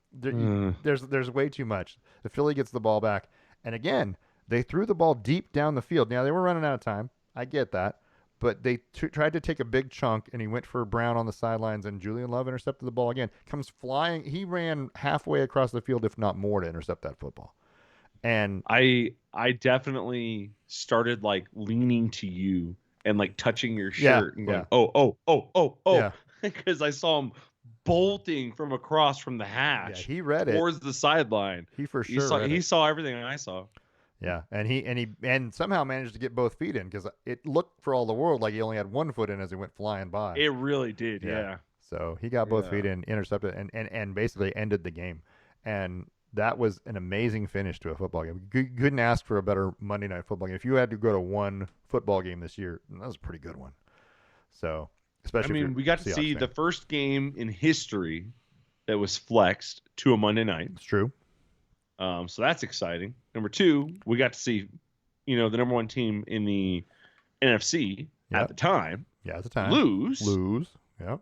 There's way too much. The Philly gets the ball back, and again, they threw the ball deep down the field. Now they were running out of time. I get that, but they tried to take a big chunk, and he went for Brown on the sidelines, and Julian Love intercepted the ball again. Comes flying. He ran halfway across the field, if not more, to intercept that football. And I definitely started like leaning to you and like touching your yeah, shirt and yeah, going, oh, yeah, because I saw him bolting from across from the yeah. hash He read it. towards the sideline. He for He sure saw read he it. saw everything I saw. Yeah, and somehow managed to get both feet in because it looked for all the world like he only had one foot in as he went flying by. It really did, Yeah, yeah. so he got both feet Yeah. in, intercepted, and basically ended the game. And that was an amazing finish to a football game. Couldn't ask for a better Monday night football game. If you had to go to one football game this year, that was a pretty good one. So, I especially if mean, you're we got a to Seahawks see fan. the first game in history that was flexed to a Monday night. It's true. So that's exciting. Number two, we got to see, the number one team in the NFC at Yep. the time Yeah, at the time. lose. Yep.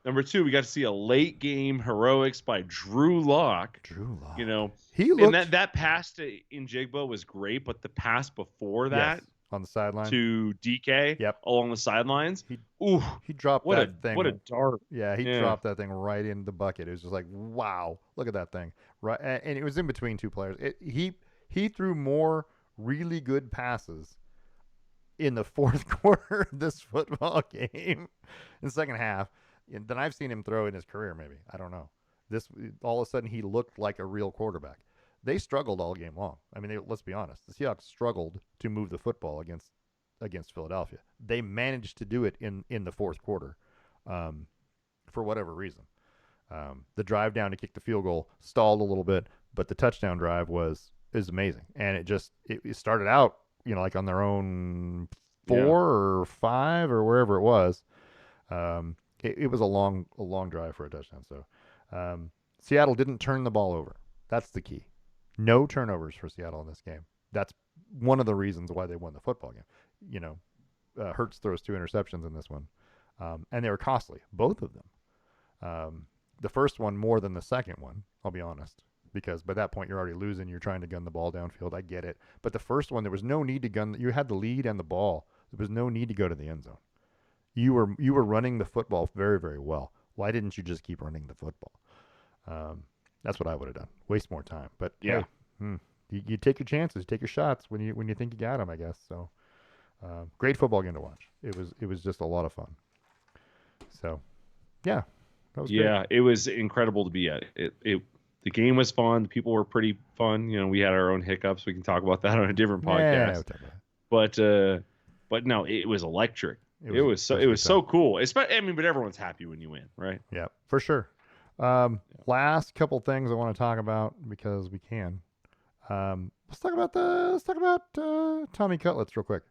Number two, we got to see a late game heroics by Drew Lock. Drew Lock. You know, He and looked that pass to Njigba was great, but the pass before that yes, on the sideline. to DK Yep. along the sidelines, He ooh, he dropped what a that thing. what a dart! Yeah, he Yeah. dropped that thing right in the bucket. It was just like, wow, look at that thing. Right, and it was in between two players. He threw more really good passes in the fourth quarter of this football game, in the second half, than I've seen him throw in his career. Maybe, I don't know. This all of a sudden he looked like a real quarterback. They struggled all game long. I mean, let's be honest. The Seahawks struggled to move the football against Philadelphia. They managed to do it in the fourth quarter, for whatever reason. The drive down to kick the field goal stalled a little bit, but the touchdown drive is amazing, and it started out like on their own Yeah. 4 or 5 or wherever it was. It was a long drive for a touchdown. So Seattle didn't turn the ball over. That's the key. No turnovers for Seattle in this game. That's one of the reasons why they won the football game. You know, Hurts throws 2 interceptions in this one, and they were costly, both of them. The first one more than the second one, I'll be honest, because by that point you're already losing. You're trying to gun the ball downfield. I get it, but the first one there was no need to gun. You had the lead and the ball. There was no need to go to the end zone. You were running the football very very well. Why didn't you just keep running the football? That's what I would have done. Waste more time. But Yeah. hey, you take your chances, take your shots when you think you got them, I guess. So great football game to watch. It was just a lot of fun. So yeah, that was great. Yeah, it was incredible to be at. The game was fun. The people were pretty fun. We had our own hiccups. We can talk about that on a different Yeah, podcast. we'll talk about But no, it was electric. it. It was so cool. But everyone's happy when you win, right? Yeah, for sure. Last couple things I want to talk about because we can. Let's talk about Tommy Cutlets real quick,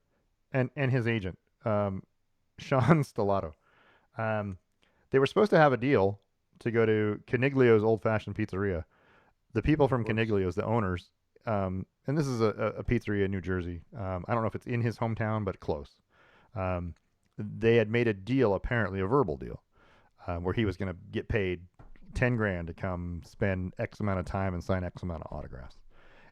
and his agent, Sean Stellato. Um, they were supposed to have a deal to go to Caniglio's Old Fashioned Pizzeria. The people from Caniglio's, the owners, and this is a pizzeria in New Jersey. I don't know if it's in his hometown, but close. They had made a deal, apparently a verbal deal, where he was going to get paid 10 grand to come spend X amount of time and sign X amount of autographs.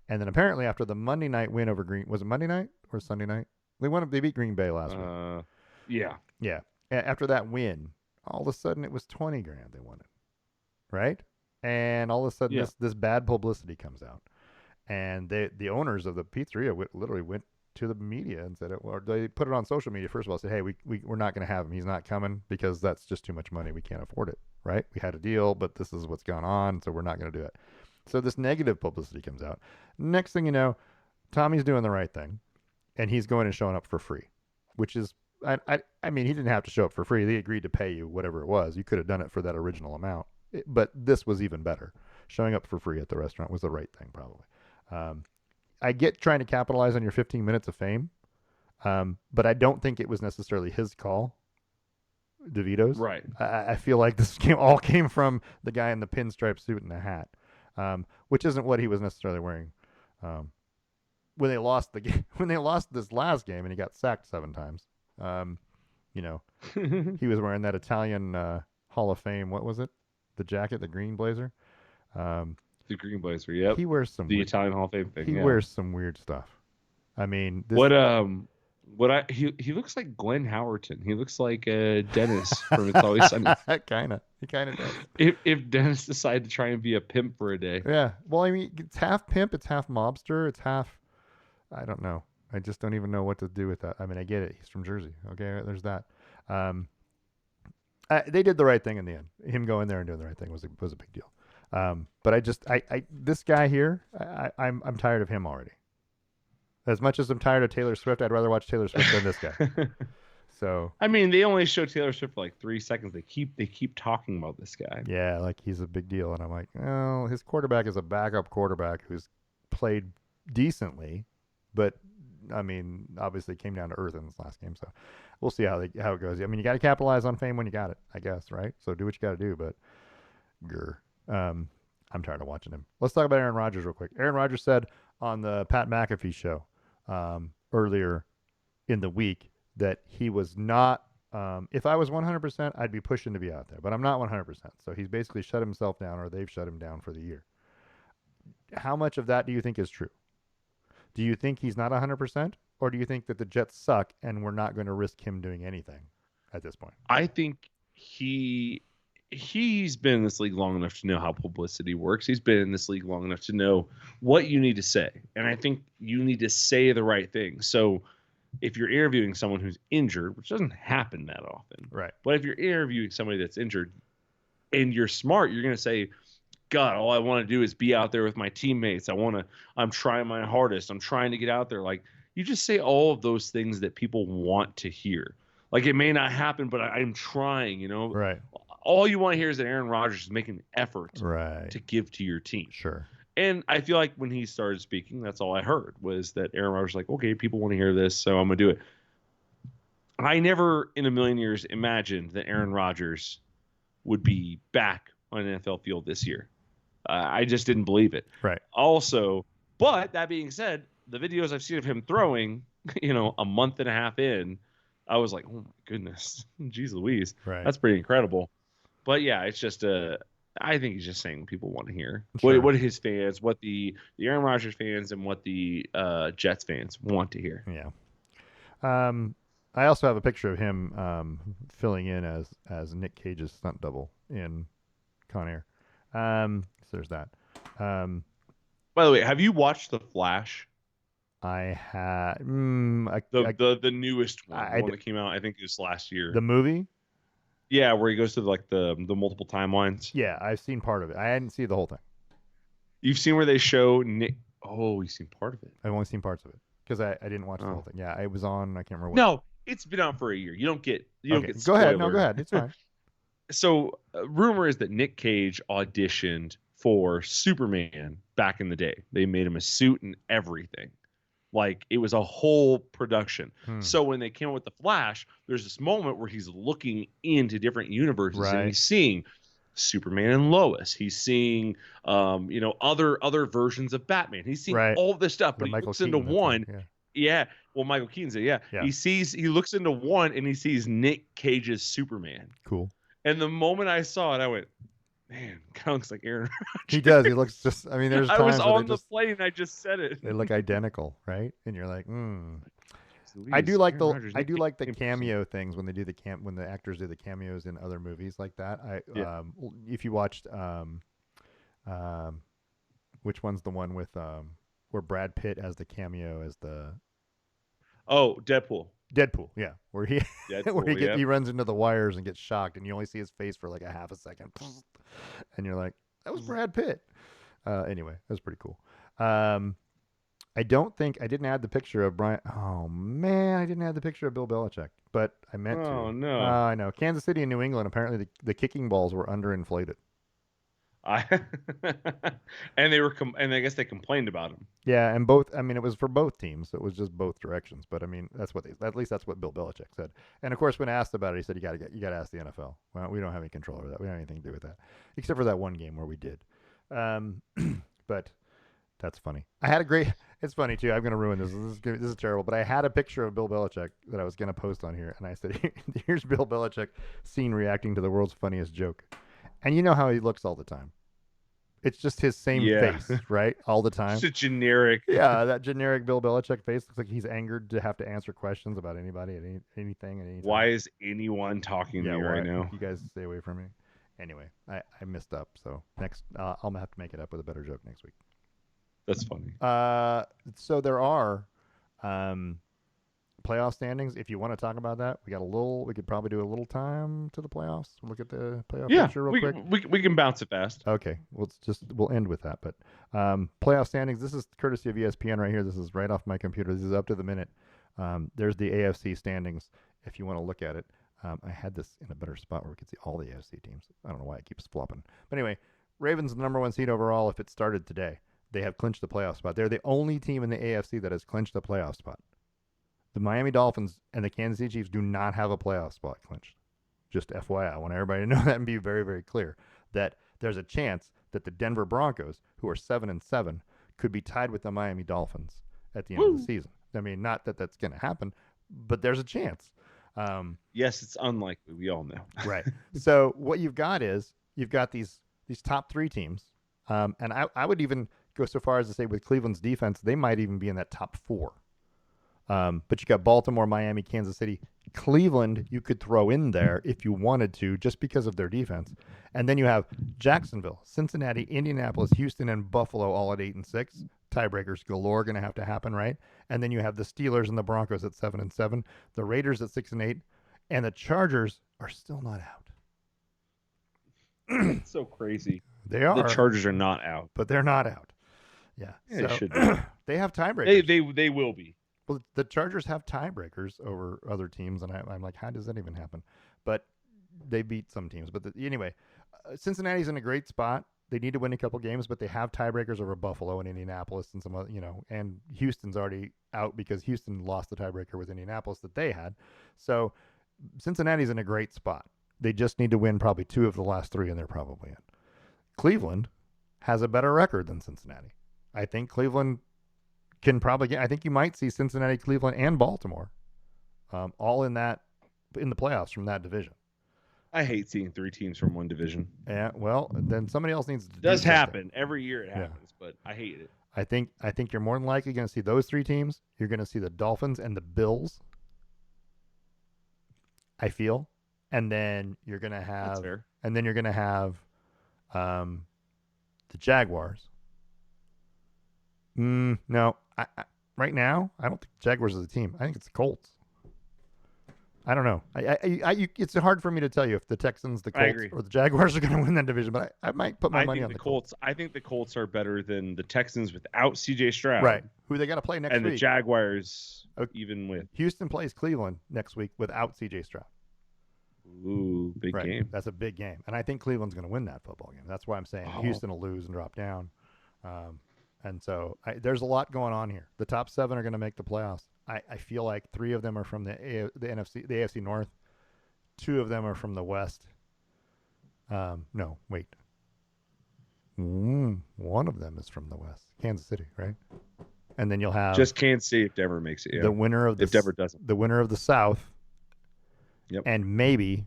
And then apparently after the Monday night win over Green, was it Monday night or Sunday night? They beat Green Bay last week. Yeah. Yeah. After that win, all of a sudden it was 20 grand they wanted, right? And all of a sudden this bad publicity comes out. And the owners of the pizzeria literally went to the media and said, or they put it on social media first of all, said, hey, we're not going to have him. He's not coming because that's just too much money. We can't afford it, right? We had a deal, but this is what's gone on, so we're not going to do it. So this negative publicity comes out. Next thing you know, Tommy's doing the right thing, and he's going and showing up for free, which is, I mean, he didn't have to show up for free. They agreed to pay you whatever it was. You could have done it for that original amount, but this was even better. Showing up for free at the restaurant was the right thing, probably. I get trying to capitalize on your 15 minutes of fame, but I don't think it was necessarily his call, DeVito's. Right. I feel like this all came from the guy in the pinstripe suit and the hat, which isn't what he was necessarily wearing. When they lost when they lost this last game and he got sacked 7 times, he was wearing that Italian Hall of Fame. What was it? The jacket, the green blazer. The Green Blazer, yep. He wears Italian Hall of Fame thing. He wears some weird stuff. I mean, he looks like Glenn Howerton. He looks like Dennis from It's Always Sunny. He kind of does. If Dennis decided to try and be a pimp for a day. Yeah. Well, I mean, it's half pimp, it's half mobster, it's half. I don't know. I just don't even know what to do with that. I mean, I get it. He's from Jersey. Okay, there's that. They did the right thing in the end. Him going there and doing the right thing was a big deal. But this guy here, I'm tired of him already. As much as I'm tired of Taylor Swift, I'd rather watch Taylor Swift than this guy. So I mean, they only show Taylor Swift for like 3 seconds. They keep talking about this guy. Yeah, like he's a big deal, and I'm like, oh, his quarterback is a backup quarterback who's played decently, but I mean, obviously came down to earth in this last game. So we'll see how it goes. I mean, you got to capitalize on fame when you got it, I guess, right? So do what you got to do, but I'm tired of watching him. Let's talk about Aaron Rodgers real quick. Aaron Rodgers said on the Pat McAfee show earlier in the week that he was not. If I was 100%, I'd be pushing to be out there, but I'm not 100%. So he's basically shut himself down, or they've shut him down for the year. How much of that do you think is true? Do you think he's not 100%, or do you think that the Jets suck and we're not going to risk him doing anything at this point? I think he's been in this league long enough to know how publicity works. He's been in this league long enough to know what you need to say. And I think you need to say the right thing. So if you're interviewing someone who's injured, which doesn't happen that often, right? But if you're interviewing somebody that's injured and you're smart, you're going to say, God, all I want to do is be out there with my teammates. I'm trying my hardest. I'm trying to get out there. Like, you just say all of those things that people want to hear. Like, it may not happen, but I'm trying, Right. All you want to hear is that Aaron Rodgers is making an effort to give to your team. Sure. And I feel like when he started speaking, that's all I heard was that Aaron Rodgers was like, okay, people want to hear this, so I'm going to do it. I never in a million years imagined that Aaron Rodgers would be back on an NFL field this year. I just didn't believe it. Right. Also, but that being said, the videos I've seen of him throwing, a month and a half in, I was like, oh my goodness, jeez Louise, Right. that's pretty incredible. But yeah, it's just I think he's just saying what people want to hear. Sure. What his fans, what the Aaron Rodgers fans, and what the Jets fans want to hear. Yeah. Um, I also have a picture of him filling in as Nick Cage's stunt double in Con Air. So there's that. Um, By the way, have you watched The Flash? I had The newest one, the I one that came out, I think it was last the year. movie. Yeah, where he goes to like the multiple timelines. Yeah, I've seen part of it. I hadn't seen the whole thing. You've seen where they show Nick. Oh, you've seen part of it. I've only seen parts of it because I didn't watch the whole Oh thing. Yeah, I was on. I can't remember what. no, it's been out for a year. You don't Okay, get go ahead. No, go spoilers. ahead. It's fine. So, rumor is that Nick Cage auditioned for Superman back in the day. They made him a suit and everything. Like it was a whole production. Hmm. So when they came out with the Flash, there's this moment where he's looking into different universes and Right. he's seeing Superman and Lois. He's seeing other versions of Batman. He's seeing Right. all this stuff, The but he Michael looks into Keaton. one. Yeah. Yeah. Well, Michael Keaton's it, yeah. Yeah. He looks into one and he sees Nick Cage's Superman. Cool. And the moment I saw it, I went, man, kind of looks like Aaron Rodgers. He does. He looks just. I mean, there's I times was where on the plane. I just said it. they look identical, right? And you're like, hmm. Louise, I do like Aaron the Rodgers, I Nick do Cage, like the same person. cameo things when they do when the actors do the cameos in other movies like that. Yeah. If you watched um which one's the one with where Brad Pitt has the cameo as the Oh, Deadpool. Deadpool, yeah, where he Deadpool, he yep. runs into the wires and gets shocked and you only see his face for like a half a second, and you're like, that was Brad Pitt. Anyway, that was pretty cool. I didn't add the picture of Brian. Oh man, I didn't add the picture of Bill Belichick, but I meant to. Oh no. I know. Kansas City and New England. Apparently, the kicking balls were underinflated. I and they were and I guess they complained about him. Yeah, and both. I mean, it was for both teams. So it was just both directions. But I mean, at least that's what Bill Belichick said. And of course, when asked about it, he said you got to ask the NFL. Well, we don't have any control over that. We don't have anything to do with that, except for that one game where we did. But that's funny. I had a great. It's funny too. I'm gonna ruin this. This is terrible. But I had a picture of Bill Belichick that I was gonna post on here, and I said, "Here's Bill Belichick seen reacting to the world's funniest joke," and you know how he looks all the time. It's just his same Yeah. face, right, all the time. Just a generic. Yeah, that generic Bill Belichick face looks like he's angered to have to answer questions about anybody at anything at any time. Why is anyone talking to me right now? You guys stay away from me. Anyway, I messed up, so next I'll have to make it up with a better joke next week. That's funny. So there are playoff standings. If you want to talk about that, we could probably do a little time to the playoffs. Look at the playoff picture real quick. We can bounce it fast. Okay, we'll end with that. But playoff standings. This is courtesy of ESPN right here. This is right off my computer. This is up to the minute. There's the AFC standings. If you want to look at it, I had this in a better spot where we could see all the AFC teams. I don't know why it keeps flopping. But anyway, Ravens the number one seed overall. If it started today, they have clinched the playoff spot. They're the only team in the AFC that has clinched a playoff spot. The Miami Dolphins and the Kansas City Chiefs do not have a playoff spot clinched. Just FYI, I want everybody to know that and be very, very clear that there's a chance that the Denver Broncos, who are 7-7, could be tied with the Miami Dolphins at the end of the season. I mean, not that that's going to happen, but there's a chance. Yes, it's unlikely. We all know. Right. So what you've got is you've got these top three teams, and I would even go so far as to say with Cleveland's defense, they might even be in that top four. But you got Baltimore, Miami, Kansas City. Cleveland you could throw in there if you wanted to just because of their defense. And then you have Jacksonville, Cincinnati, Indianapolis, Houston, and Buffalo all at 8-6. Tiebreakers galore going to have to happen, right? And then you have the Steelers and the Broncos at 7-7, the Raiders at 6-8, and the Chargers are still not out. It's so crazy. They are. The Chargers are not out. But they're not out. Yeah. Yeah, so, they should be. They have tiebreakers. They will be. Well, the Chargers have tiebreakers over other teams, and I'm like, how does that even happen? But they beat some teams. But anyway, Cincinnati's in a great spot. They need to win a couple games, but they have tiebreakers over Buffalo and Indianapolis and some other, and Houston's already out because Houston lost the tiebreaker with Indianapolis that they had. So Cincinnati's in a great spot. They just need to win probably 2 of the last 3, and they're probably in. Cleveland has a better record than Cincinnati. I think Cleveland can probably get. I think you might see Cincinnati, Cleveland, and Baltimore, all in the playoffs from that division. I hate seeing 3 teams from one division. Yeah, well, then somebody else needs to It do does something. happen every year. It Yeah. happens, but I hate it. I think you're more than likely going to see those 3 teams. You're going to see the Dolphins and the Bills. I feel, and then you're going to That's have, fair. um, the Jaguars. No, right now I don't think Jaguars is a team. I think it's the Colts. I don't know. It's hard for me to tell you if the Texans, the I Colts, agree. or the Jaguars are going to win that division, but I might put my I money think on the the Colts. Colts. I think the Colts are better than the Texans without C.J. Stroud, Right. Who they got to play next and the week? Jaguars Okay. even with. Houston plays Cleveland next week without C.J. Stroud. Ooh, big Right. game. That's a big game, and I think Cleveland's going to win that football game. That's why I'm saying Oh. Houston will lose and drop down. And so there's a lot going on here. The top 7 are going to make the playoffs. I feel like 3 of them are from the NFC, the AFC North. 2 of them are from the West. No, wait. One of them is from the West, Kansas City, right? And then you'll have Just can't see if Denver makes it. Yeah. the winner of if Denver doesn't. the winner of the South. Yep. And maybe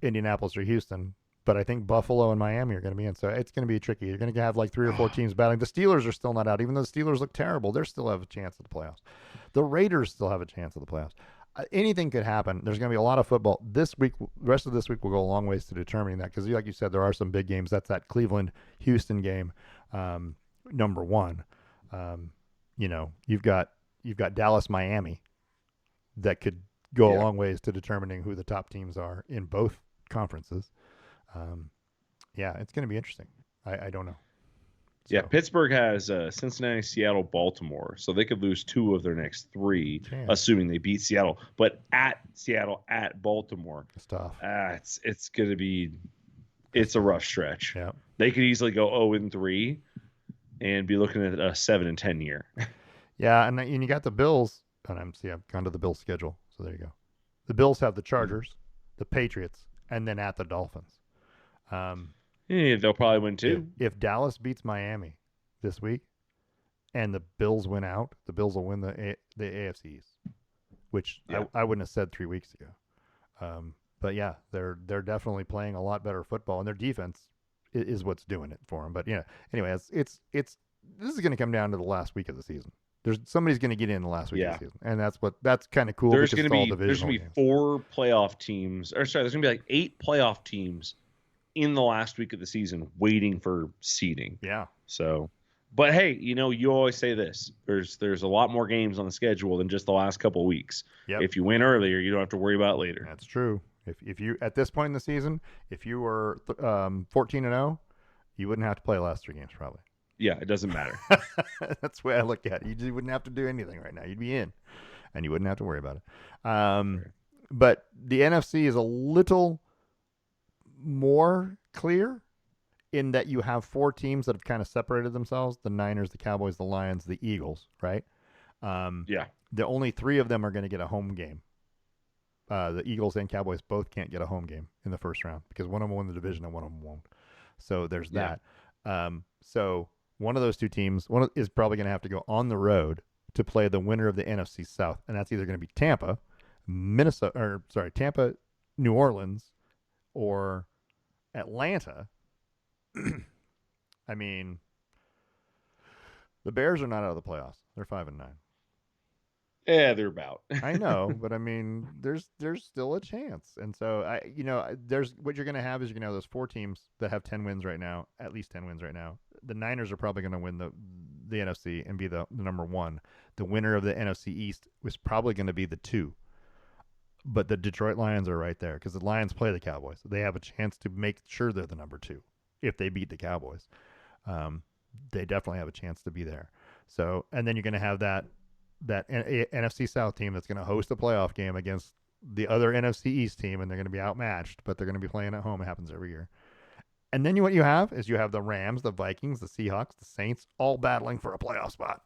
Indianapolis or Houston. But I think Buffalo and Miami are going to be in. So it's going to be tricky. You're going to have like 3 or 4 teams battling. The Steelers are still not out. Even though the Steelers look terrible, they still have a chance at the playoffs. The Raiders still have a chance at the playoffs. Anything could happen. There's going to be a lot of football this week. The rest of this week will go a long ways to determining that because, like you said, there are some big games. That's that Cleveland-Houston game, number 1. You've got Dallas-Miami that could go a long ways to determining who the top teams are in both conferences. It's going to be interesting. I don't know. Yeah, Pittsburgh has Cincinnati, Seattle, Baltimore, so they could lose 2 of their next 3, assuming they beat Seattle. But at Seattle, at Baltimore, it's tough. It's going to be, it's a rough stretch. Yeah, they could easily go 0-3 and be looking at a 7-10 year. Yeah, and you got the Bills, and I've gone to the Bills schedule, so there you go. The Bills have the Chargers, the Patriots, and then at the Dolphins. They'll probably win too. If Dallas beats Miami this week and the Bills win out, the Bills will win the AFC East, which I wouldn't have said 3 weeks ago. But yeah, they're definitely playing a lot better football, and their defense is what's doing it for them. But yeah, anyway, this is going to come down to the last week of the season. Somebody's going to get in the last week of the season, and that's kind of cool. There's going to be 4 playoff teams, there's going to be like 8 playoff teams in the last week of the season waiting for seeding. Yeah. So, but hey, you always say this. There's a lot more games on the schedule than just the last couple of weeks. Yep. If you win earlier, you don't have to worry about it later. That's true. If you at this point in the season, if you were 14-0, you wouldn't have to play the last 3 games probably. Yeah, it doesn't matter. That's the way I look at it. You just wouldn't have to do anything right now. You'd be in, and you wouldn't have to worry about it. But the NFC is a little more clear in that you have 4 teams that have kind of separated themselves: the Niners, the Cowboys, the Lions, the Eagles. Right? The only 3 of them are going to get a home game. The Eagles and Cowboys both can't get a home game in the first round because one of them won the division and one of them won't. So there's that. So one of those 2 teams is probably going to have to go on the road to play the winner of the NFC South, and that's either going to be Tampa, New Orleans, or Atlanta. I mean, the Bears are not out of the playoffs. They're 5-9. Yeah, they're about. I know, but I mean, there's still a chance, and so there's what you're going to have is you're going to have those 4 teams that have 10 wins right now, at least 10 wins right now. The Niners are probably going to win the NFC and be the number 1. The winner of the NFC East was probably going to be the 2. But the Detroit Lions are right there because the Lions play the Cowboys. They have a chance to make sure they're the number 2 if they beat the Cowboys. They definitely have a chance to be there. So, and then you're going to have that NFC South team that's going to host a playoff game against the other NFC East team, and they're going to be outmatched, but they're going to be playing at home. It happens every year. And then what you have is you have the Rams, the Vikings, the Seahawks, the Saints, all battling for a playoff spot.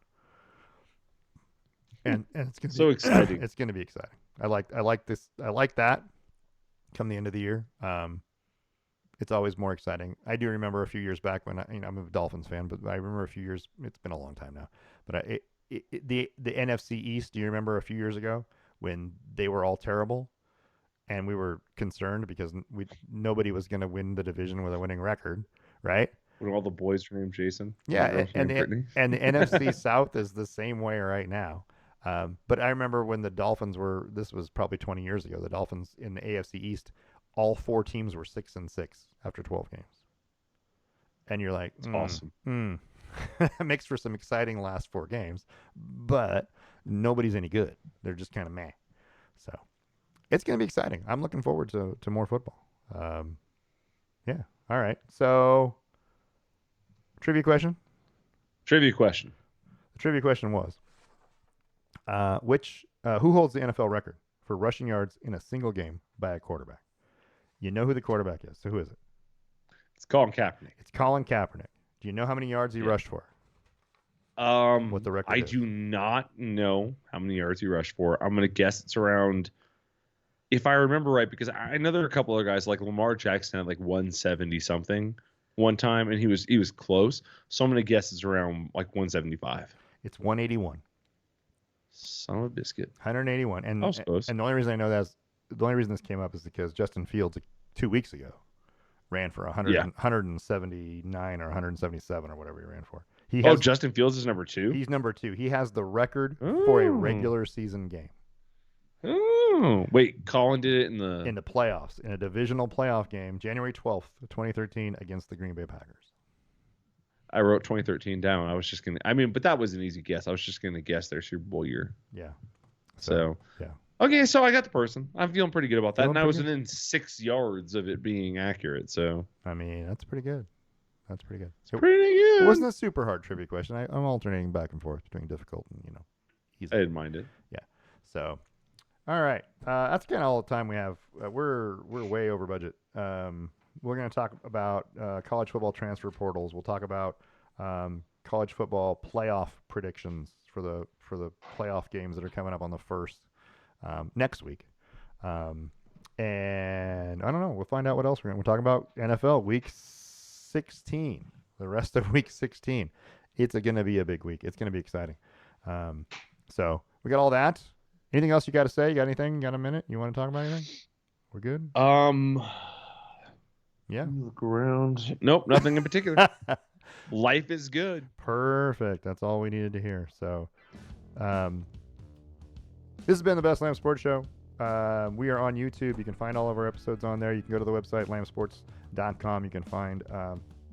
And it's going to be so exciting. It's going to be exciting. I like this. I like that. Come the end of the year, it's always more exciting. I do remember a few years back when I'm a Dolphins fan, but I remember a few years. It's been a long time now, but the NFC East. Do you remember a few years ago when they were all terrible and we were concerned because nobody was going to win the division with a winning record, right? When all the boys were named Jason and the Yeah, girls were named Brittany. and the NFC South is the same way right now. But I remember when the Dolphins were. This was probably 20 years ago. The Dolphins in the AFC East, all four teams were 6-6 after 12 games, and you're like, It's awesome. That makes for some exciting last four games, but nobody's any good. They're just kind of meh. So it's going to be exciting. I'm looking forward to more football. Yeah. All right. So trivia question. Trivia question. The trivia question was, who holds the NFL record for rushing yards in a single game by a quarterback? You know who the quarterback is. So who is it? It's Colin Kaepernick. It's Colin Kaepernick. Do you know how many yards he rushed for? What the record I is? do not know how many yards he rushed for. I'm going to guess it's around, if I remember right, because I know there are a couple other guys like Lamar Jackson had like 170 something one time, and he was close. So I'm going to guess it's around like 175. It's 181. Son of a biscuit. 181. And I was close. and the only reason I know that is the only reason this came up is because Justin Fields 2 weeks ago ran for 179 or 177 or whatever he ran for. Justin Fields is number 2? He's number 2. He has the record for a regular season game. Oh, wait, Colin did it in the playoffs, in a divisional playoff game, January 12th, 2013 against the Green Bay Packers. I wrote 2013 down. I was just going to, but that was an easy guess. I was just going to guess their Super Bowl year. Yeah. So yeah. Okay, so I got the person. I'm feeling pretty good about that. Feeling And I was pretty within 6 yards of it being accurate. So I mean, that's pretty good. That's pretty good. It's pretty good. It wasn't a super hard trivia question. I'm alternating back and forth between difficult and, easy. I didn't mind it. Yeah. So, all right. That's kind of all the time we have. We're way over budget. We're going to talk about college football transfer portals. We'll talk about college football playoff predictions for the playoff games that are coming up on the 1st next week. And I don't know. We'll find out what else we're going to. We'll talk about NFL week 16, the rest of week 16. It's going to be a big week. It's going to be exciting. So we got all that. Anything else you got to say? You got anything? You got a minute? You want to talk about anything? We're good? Yeah. Look around. Nope, nothing in particular. Life is good. Perfect. That's all we needed to hear. So, this has been the Best Lamm Sports Show. We are on YouTube. You can find all of our episodes on there. You can go to the website, lammsports.com. You can find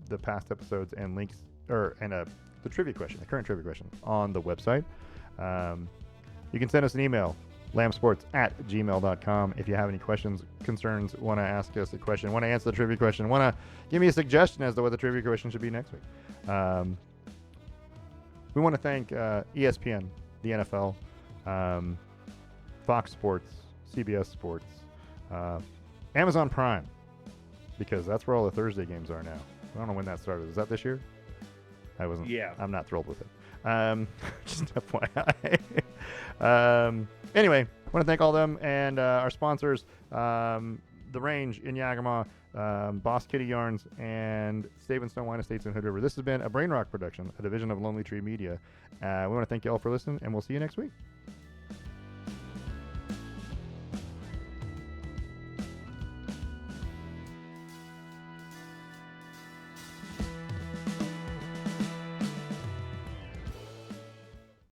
the past episodes and links, the trivia question, the current trivia question on the website. You can send us an email, lammsports@gmail.com. If you have any questions, concerns, want to ask us a question, want to answer the trivia question, want to give me a suggestion as to what the trivia question should be next week. We want to thank ESPN, the NFL, Fox Sports, CBS Sports, Amazon Prime, because that's where all the Thursday games are now. I don't know when that started. Is that this year? Yeah. I'm not thrilled with it. Just FYI. Anyway, I want to thank all of them and our sponsors, The Range in Yakima, Boss Kitty Yarns, and Stone Wine Estates in Hood River. This has been a Brain Rock production, a division of Lonely Tree Media. We want to thank you all for listening, and we'll see you next week.